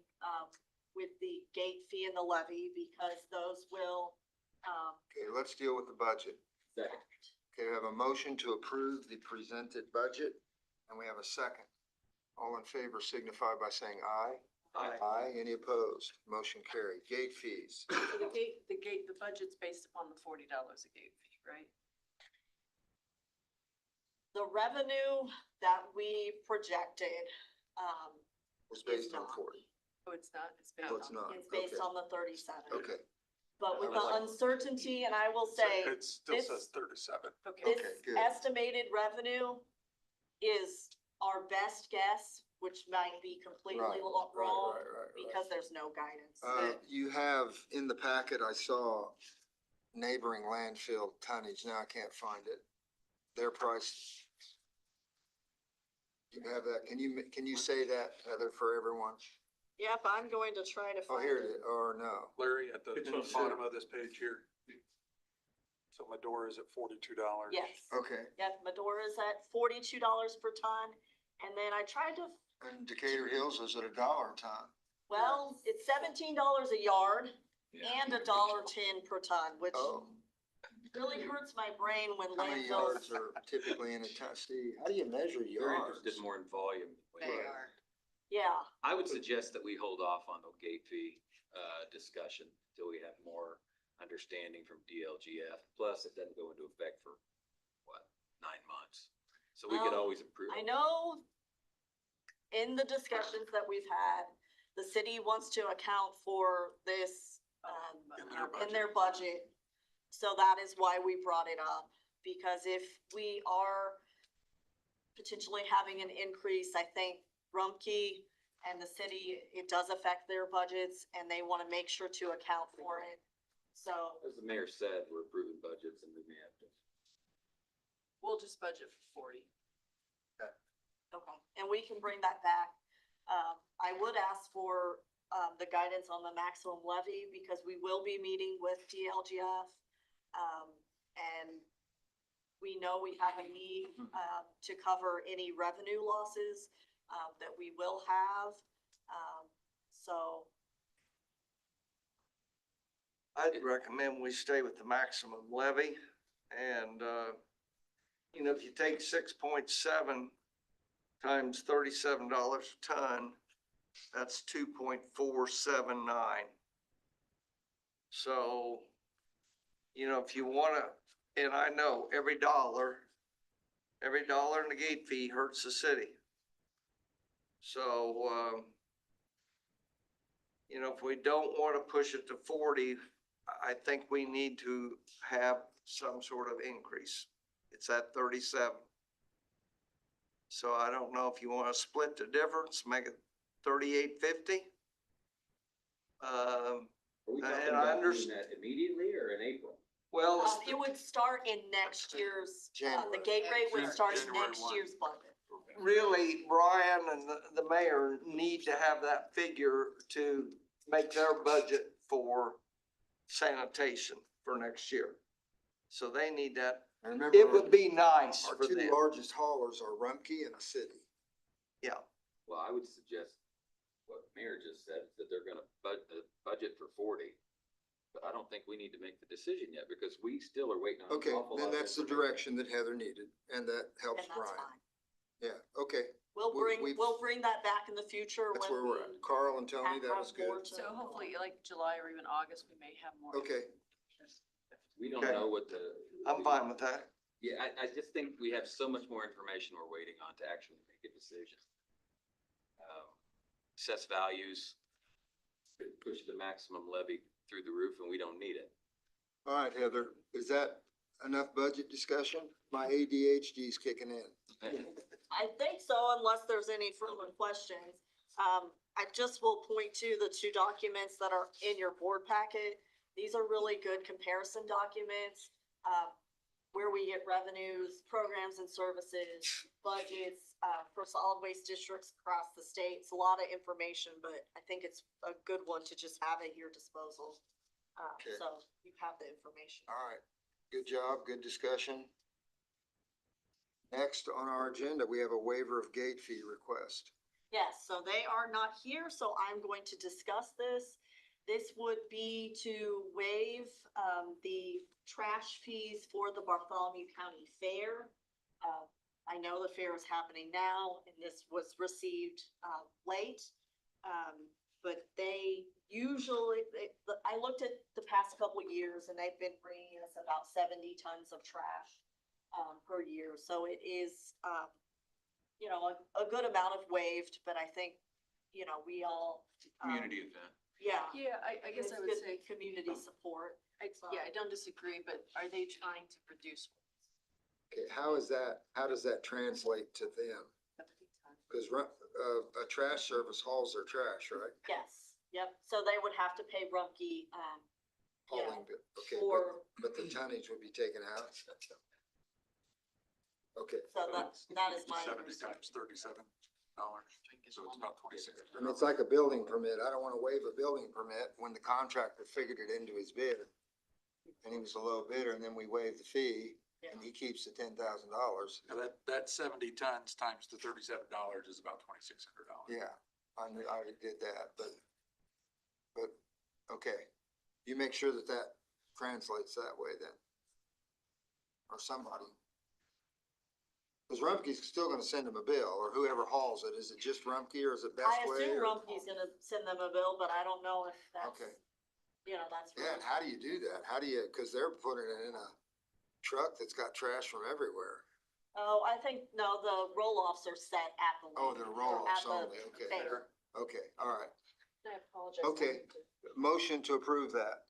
with the gate fee and the levy, because those will, Okay, let's deal with the budget. Second. Okay, we have a motion to approve the presented budget, and we have a second. All in favor signify by saying aye. Aye. Any opposed? Motion carried. Gate fees. So the budget's based upon the $40 a gate fee, right? the revenue that we projected, Was is based on not. 40. Oh, it's not, it's based Oh, it's on. not. It's based Okay. on the 37. Okay, But with I the was like- uncertainty, and I will say, It still this- says 37. Okay, this Okay, good. estimated revenue is our best guess, which might be completely right, wrong right. because there's no guidance. You have, in the packet, I saw neighboring landfill tonnage. Now I can't find it. Their price. You have that. Can you say that, Heather, for everyone? Yep, I'm going to try to Oh, find here it it. is, or no. Larry, at the It's on bottom of this page here. So Medora is at $42. Yes. Okay, Yep, Medora's at $42 per ton. And then I tried to, and Decatur Hills is at $1 a ton. well, it's $17 a yard and $1.10 per ton, which Oh, really hurts my brain when how many yards landfills. are typically in a ton? Steve, how do you measure They're yards? interested more in volume. They are. Yeah, I would suggest that we hold off on the gate fee, discussion till we have more understanding from DLGF. Plus, it doesn't go into effect for, 9 months? So we could Well, always improve. I know in the discussions that we've had, the city wants to account for this, in their budget. So that is why we brought it up, because if we are potentially having an increase, I think Rumpke and the city, it does affect their budgets and they want to make sure to account for it. So, As the mayor said, we're approving budgets and we may have to. We'll just budget for 40. okay, and we can bring that back. I would ask for, the guidance on the maximum levy because we will be meeting with DLGF. And we know we have a need, to cover any revenue losses, that we will have. So, I'd recommend we stay with the maximum levy and, if you take 6.7 times $37 a ton, that's 2.479. So, if you wanna, and I know every dollar in the gate fee hurts the city. So, if we don't wanna push it to 40, I think we need to have some sort of increase. It's at 37. So I don't know if you wanna split the difference, make it 38.50. Are we talking And I about doing underst- that immediately or in April? Well, it would start in next year's, the January. gate rate would start in January next 1. year's budget. really, Brian and the mayor need to have that figure to make their budget for sanitation for next year. So they need that. And remember, It would be nice our for two them. largest haulers are Rumpke and the city. Yeah, Well, I would suggest what Mayor just said, that they're gonna budget for 40. But I don't think we need to make the decision yet because we still are waiting on. an Okay, awful then lot of that's the information. direction that Heather needed, and that helps And that's Brian. fine. Yeah, okay, we've- We'll bring that back in the future that's when where we're at. Carl and Tony, that was have more good. to- So hopefully like July or even August, we may have more. Okay, We don't Okay. know what the. I'm fine with that. Yeah, I just think we have so much more information we're waiting on to actually make a decision. Assess values, could push the maximum levy through the roof and we don't need it. all right, Heather, is that enough budget discussion? My ADHD's kicking in. I think so, unless there's any further questions. I just will point to the two documents that are in your board packet. These are really good comparison documents. where we get revenues, programs and services, budgets, for solid waste districts across the state. It's a lot of information, but I think it's a good one to just have at your disposal. Okay. So you have the information. All right, good job, good discussion. Next on our agenda, we have a waiver of gate fee request. Yes, so they are not here, so I'm going to discuss this. This would be to waive the trash fees for the Bartholomew County Fair. I know the fair is happening now, and this was received late. But they usually, I looked at the past couple of years, and they've been bringing us about 70 tons of trash per year. So it is, you know, a good amount of waived, but I think, you know, we all. Community event. Yeah. Yeah, I guess I It's would good say, community support. yeah, I don't disagree, but are they trying to produce one? Okay, how does that translate to them? Cause a trash service hauls their trash, right? Yes, yep. So they would have to pay Rumpke, Hauling it, okay, for, but the tonnage would be taken out? Okay, so that is my 70 understanding. times $37, so it's about 26. I mean, it's like a building permit. I don't wanna waive a building permit when the contractor figured it into his bid. And he was a low bidder, and then we waived the fee, and he keeps the $10,000. Now that 70 tons times the $37 is about $2,600. Yeah, I knew, I already did that, but, okay. You make sure that that translates that way then. Or somebody. Cause Rumpke's still gonna send him a bill, or whoever hauls it. Is it just Rumpke, or is it Best I Way? assume or- Rumpke's gonna send them a bill, but I don't know if that's, Okay. you know, that's. Yeah, and how do you do that? How do you, cause they're putting it in a truck that's got trash from everywhere. Oh, I think, no, the roll-offs are set at the. Oh, they're roll-offs at the only, okay. fair. Okay, all right. I apologize. Okay. Motion to approve that.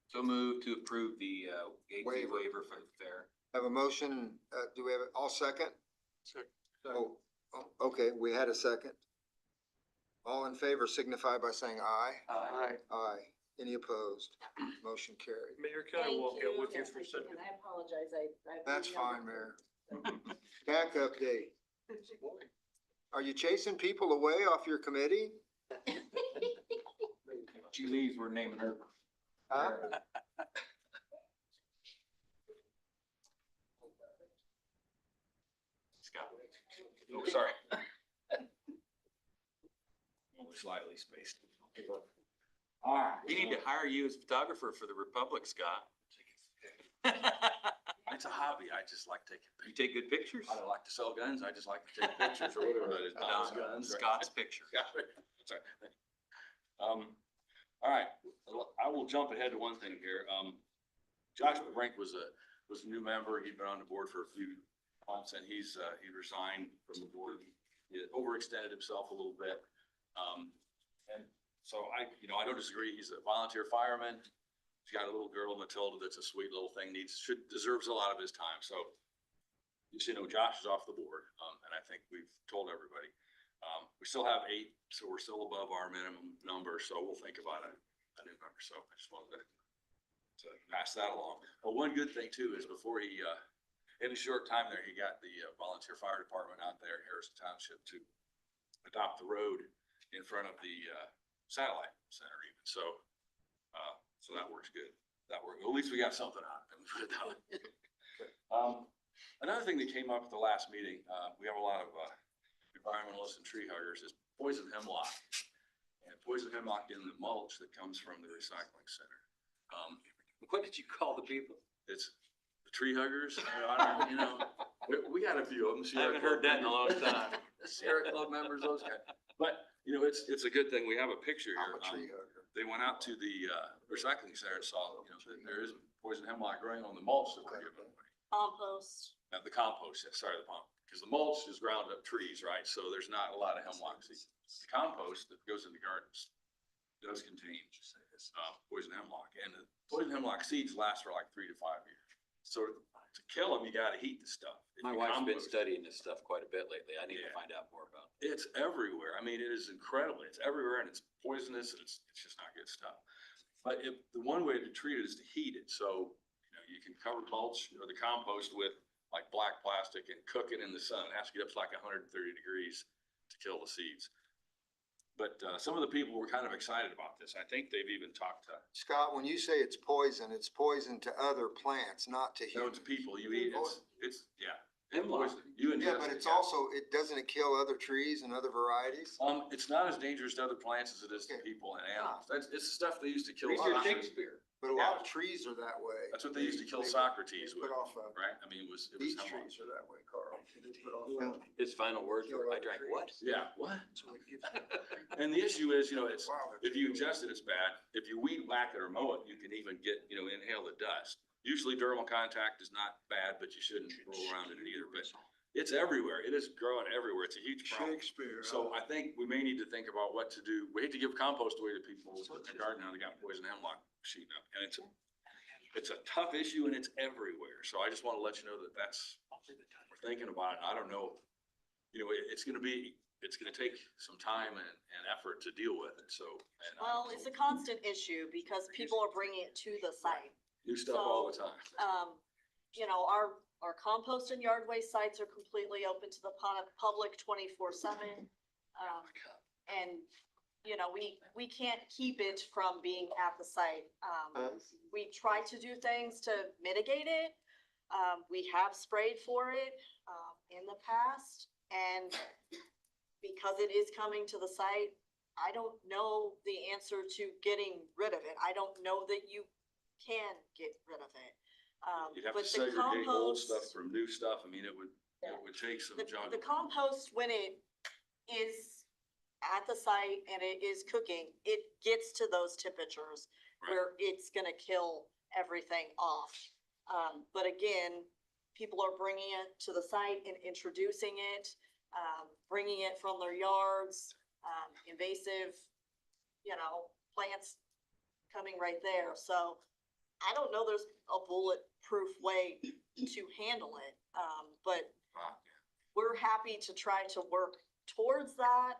So move to approve the, gate fee Waiver. waiver for the fair. Have a motion, do we have it, all second? Oh, okay, we had a second. All in favor signify by saying aye. Aye. Aye. Any opposed? Motion carried. Mayor, can I walk out with you Yes, for a I can. second? I apologize, I. That's fine, Mayor. Back update. Are you chasing people away off your committee? She leaves, we're naming her. Huh? Scott. Oh, sorry. Only slightly spaced. All right. We need to hire you as photographer for the Republic, Scott. It's a hobby. I just like taking You take good pictures? I don't like to sell guns. I just like to take pictures or whatever that is. Don's Guns, right? Scott's picture. Sorry. All right, I will jump ahead to one thing here. Joshua Brink was a new member. He'd been on the board for a few months and he resigned from the board. He overextended himself a little bit. And so I don't disagree. He's a volunteer fireman. He's got a little girl, Matilda, that's a sweet little thing, deserves a lot of his time. So just, Josh is off the board. And I think we've told everybody. We still have 8, so we're still above our minimum number, so we'll think about a new member. So I just wanted to pass that along. But one good thing too is before he, in a short time there, he got the volunteer fire department out there in Harrison Township to adopt the road in front of the satellite center even. So, so that works good. That worked. At least we got something out of it. Another thing that came up at the last meeting, we have a lot of environmentalists and tree huggers, is poison hemlock. And poison hemlock in the mulch that comes from the recycling center. What did you call the people? It's the tree huggers, we got a few of them. I haven't heard that in a long time. Sierra Club members, those guys. But, it's a good thing. We have a picture I'm here. a tree hugger. They went out to the recycling center and saw, that there is poison hemlock growing on the mulch that we're giving away. Compost. The compost, sorry, the pump, because the mulch is ground up trees, right? So there's not a lot of hemlock seeds. The compost that goes in the gardens does contain poison hemlock, and the poison hemlock seeds last for like 3 to 5 years. So to kill them, you gotta heat the stuff. If My you wife's been compost- studying this stuff quite a bit lately. I need to Yeah. find out more about it. It's everywhere. I mean, it is incredible. It's everywhere and it's poisonous and it's just not good stuff. But the one way to treat it is to heat it. So, you can cover mulch or the compost with like black plastic and cook it in the sun. It has to get up to like 130 degrees to kill the seeds. But some of the people were kind of excited about this. I think they've even talked to, Scott, when you say it's poison to other plants, not to no, humans. to people, you eat, it's, yeah. And poison. You Yeah, ingest but it, it's yeah. also, doesn't it kill other trees and other varieties? It's not as dangerous to other plants as it is to Okay. people and animals. It's the stuff they used to kill Read your Socrates. Shakespeare. But a lot of trees are that way. That's what they used to kill They Socrates put with, off, right? I mean, it was beech hemlock. trees are that way, Carl. They put off, His final words were, I drank what? Yeah, what? so it gives- And the issue is, it's, Wow, if you ingest it, it's bad. If you weed whack it or mow it, you can even get, inhale the dust. Usually dermal contact is not bad, but you shouldn't roll around in it either, but it's everywhere. It is growing everywhere. It's a huge problem. Shakespeare. So I think we may need to think about what to do. We hate to give compost away to people who put in their garden now, they got poison hemlock shooting up. And it's a tough issue and it's everywhere. So I just want to let you know that we're thinking about it. I don't know, it's gonna take some time and effort to deal with it, so. Well, it's a constant issue because people are bringing it to the site. New stuff all the time. Our compost and yard waste sites are completely open to the public 24/7. And, we can't keep it from being at the site. We try to do things to mitigate it. We have sprayed for it, in the past, and because it is coming to the site, I don't know the answer to getting rid of it. I don't know that you can get rid of it. You'd have But to the segregate old compost- stuff from new stuff. I mean, it would take some The jogging. compost, when it is at the site and it is cooking, it gets to those temperatures Right. where it's gonna kill everything off. But again, people are bringing it to the site and introducing it, bringing it from their yards, invasive, plants coming right there. So I don't know there's a bulletproof way to handle it, but we're happy to try to work towards that.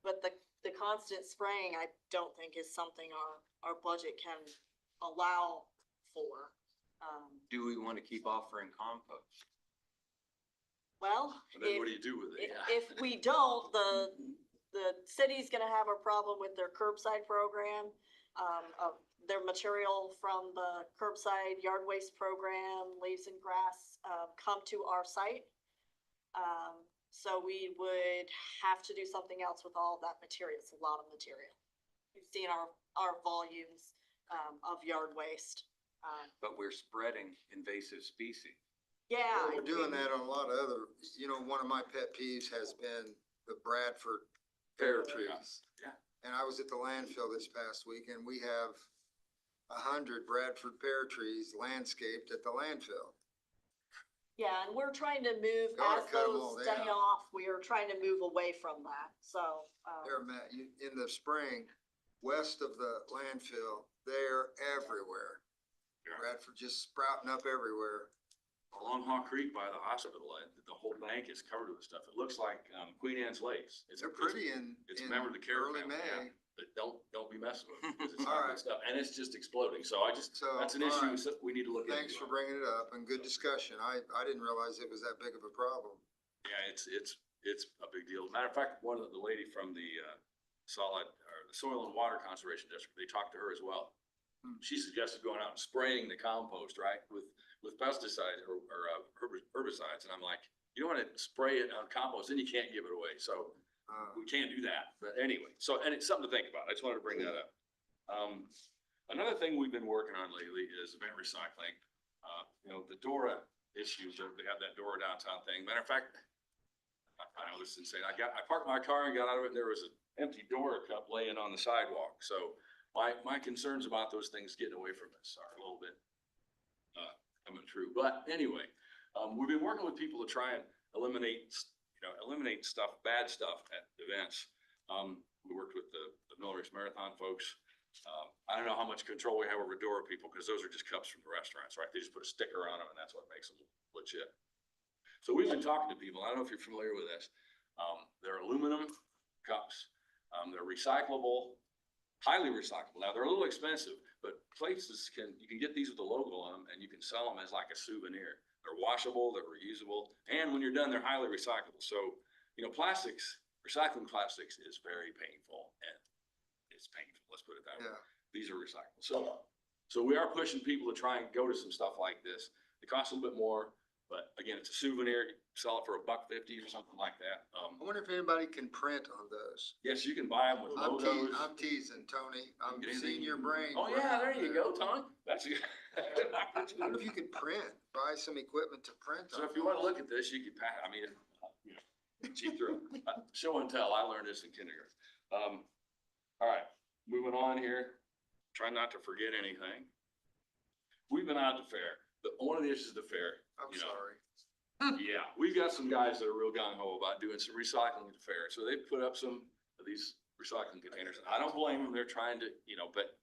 But the constant spraying, I don't think is something our budget can allow for. Do we want to keep offering compost? Well, And then what do you do with it? Yeah. if we don't, the city's gonna have a problem with their curbside program. Of their material from the curbside yard waste program, leaves and grass, come to our site. So we would have to do something else with all of that material. It's a lot of material. You've seen our volumes, of yard waste. But we're spreading invasive species. Yeah. We're doing that on a lot of other, one of my pet peeves has been the Bradford pear trees. Yeah. And I was at the landfill this past week and we have 100 Bradford pear trees landscaped at the landfill. Yeah, and we're trying to move, Gotta as cut 'em all those die down. off, we are trying to move away from that, so. They're in the spring, west of the landfill, they're everywhere. Yeah. Bradford just sprouting up everywhere. Along Hawk Creek by the hospital, the whole bank is covered with stuff. It looks like Queen Anne's Lace. They're pretty It's a in member of the Care early family, yeah. May. But don't be messing with it, 'cause it's All not right. good stuff, and it's just exploding, so So, that's an all issue right. so we need to look into. Thanks for bringing it up and good discussion. I didn't realize it was that big of a problem. Yeah, it's a big deal. Matter of fact, the lady from the the Soil and Water Conservation District, they talked to her as well. She suggested going out and spraying the compost, right, with pesticides or herbicides, and I'm like, you don't wanna spray it on compost, then you can't give it away, so we can't do that. But anyway, and it's something to think about. I just wanted to bring that up. Another thing we've been working on lately is event recycling. The Dora issues, they have that Dora downtown thing. Matter of fact, I know this is insane. I parked my car and got out of it, and there was an empty Dora cup laying on the sidewalk. So my concerns about those things getting away from us are a little bit coming true. But anyway, we've been working with people to try and eliminate stuff, bad stuff at events. We worked with the Mill Race Marathon folks. I don't know how much control we have over Dora people, because those are just cups from the restaurants, right? They just put a sticker on them and that's what makes them legit. So we've been talking to people. I don't know if you're familiar with this. They're aluminum cups. They're recyclable, highly recyclable. Now they're a little expensive, but places you can get these with a logo on them and you can sell them as like a souvenir. They're washable, they're reusable, and when you're done, they're highly recyclable. So, recycling plastics is very painful and it's painful, let's put it that way. Yeah. These are recyclable. So we are pushing people to try and go to some stuff like this. It costs a little bit more, but again, it's a souvenir. You sell it for $1.50 or something like that. I wonder if anybody can print on those. Yes, you can buy them with logos. I'm teasing, Tony. I'm Get seeing anything your you- brain. Oh, yeah, there you go, Tony. That's good. I wonder if you could print, buy some equipment to print So on. if you want to look at this, you could cheat through it. Show and tell. I learned this in kindergarten. All right, moving on here. Try not to forget anything. We've been out at the fair. One of the issues of the fair. I'm you know, sorry. Yeah, we've got some guys that are real gung ho about doing some recycling at the fair. So they've put up some of these recycling containers. I don't blame them. They're trying to, but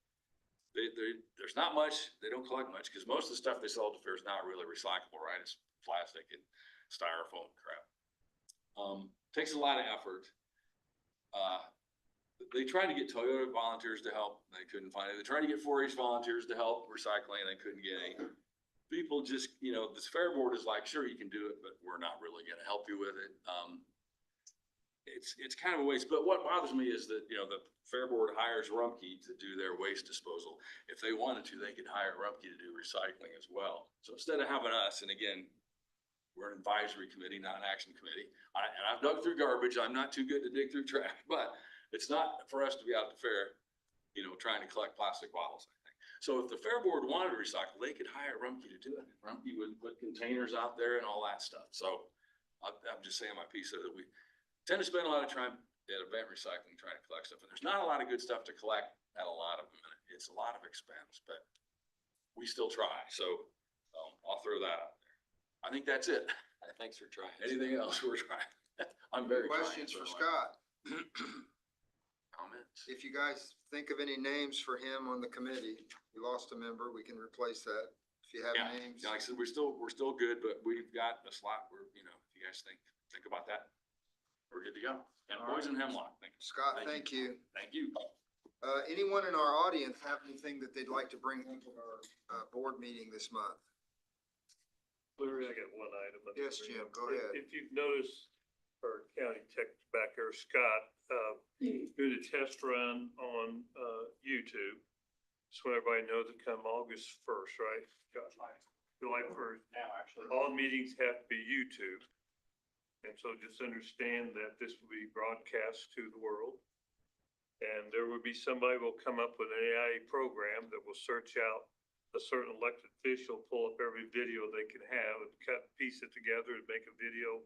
there's not much, they don't collect much because most of the stuff they sell at the fair is not really recyclable, right? It's plastic and styrofoam crap. Takes a lot of effort. They tried to get Toyota volunteers to help. They couldn't find it. They tried to get 4-H volunteers to help recycling. They couldn't get any. People just, this fair board is like, sure, you can do it, but we're not really going to help you with it. It's kind of a waste, but what bothers me is that, the fair board hires Rumpke to do their waste disposal. If they wanted to, they could hire Rumpke to do recycling as well. So instead of having us, and again, we're an advisory committee, not an action committee. And I've dug through garbage. I'm not too good to dig through trash, but it's not for us to be out at the fair, trying to collect plastic bottles, I think. So if the fair board wanted to recycle, they could hire Rumpke to do it. Rumpke would put containers out there and all that stuff. So I'm just saying my piece of that we tend to spend a lot of time at event recycling, trying to collect stuff. And there's not a lot of good stuff to collect at a lot of them. And it's a lot of expense, but we still try. So I'll throw that out there. I think that's it. Thanks for trying. Anything else we're trying? I'm very trying. Questions for so, Scott? Comments? If you guys think of any names for him on the committee, we lost a member, we can replace that. If you have Yeah, names. like I said, we're still good, but we've got a slot where, if you guys think about that, we're good to go. And Poison Hemlock, thank you. Scott, thank you. Thank you. Anyone in our audience have anything that they'd like to bring into our board meeting this month? Larry, I got one item. Yes, Jim, go ahead. If you've noticed, our county tech back there, Scott, did a test run on, YouTube. Just want everybody to know that come August 1st, right? July 1st. Now, actually. All meetings have to be YouTube. And so just understand that this will be broadcast to the world. And there will be somebody will come up with an AI program that will search out a certain elected official, pull up every video they can have and piece it together and make a video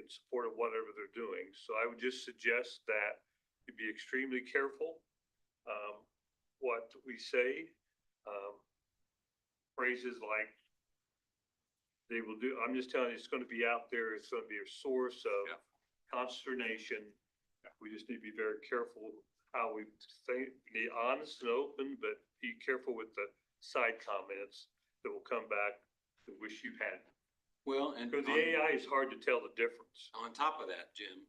in support of whatever they're doing. So I would just suggest that you be extremely careful what we say. Phrases like they will do, I'm just telling you, it's going to be out there. It's going to be a source of consternation. We just need to be very careful how we say, be honest and open, but be careful with the side comments that will come back to wish you hadn't. Well, and Because the AI is hard to tell the difference. on top of that, Jim,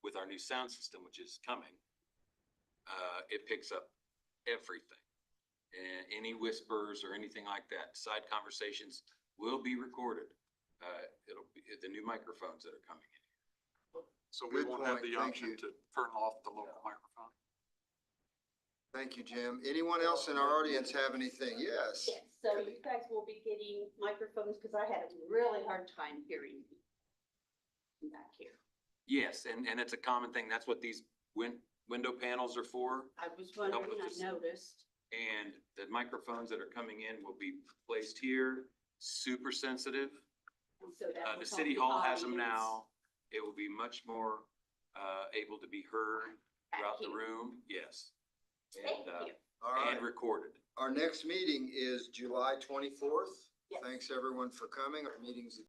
with our new sound system, which is coming, it picks up everything. And any whispers or anything like that, side conversations will be recorded. It'll be the new microphones that are coming in. So we Good won't have point. the Thank option you. to turn off the local microphone. Thank you, Jim. Anyone else in our audience have anything? Yes. Yes, so you guys will be getting microphones, because I had a really hard time hearing you back here. Yes, and it's a common thing. That's what these window panels are for. I was wondering, with I this. noticed. And the microphones that are coming in will be placed here, super sensitive. And so that will The help city hall has them audience now. It will be much more, able to be heard throughout the here. room, yes. Thank And, you. All right. and recorded. Our next meeting is July 24th. Yes. Thanks, everyone, for coming. Our meeting's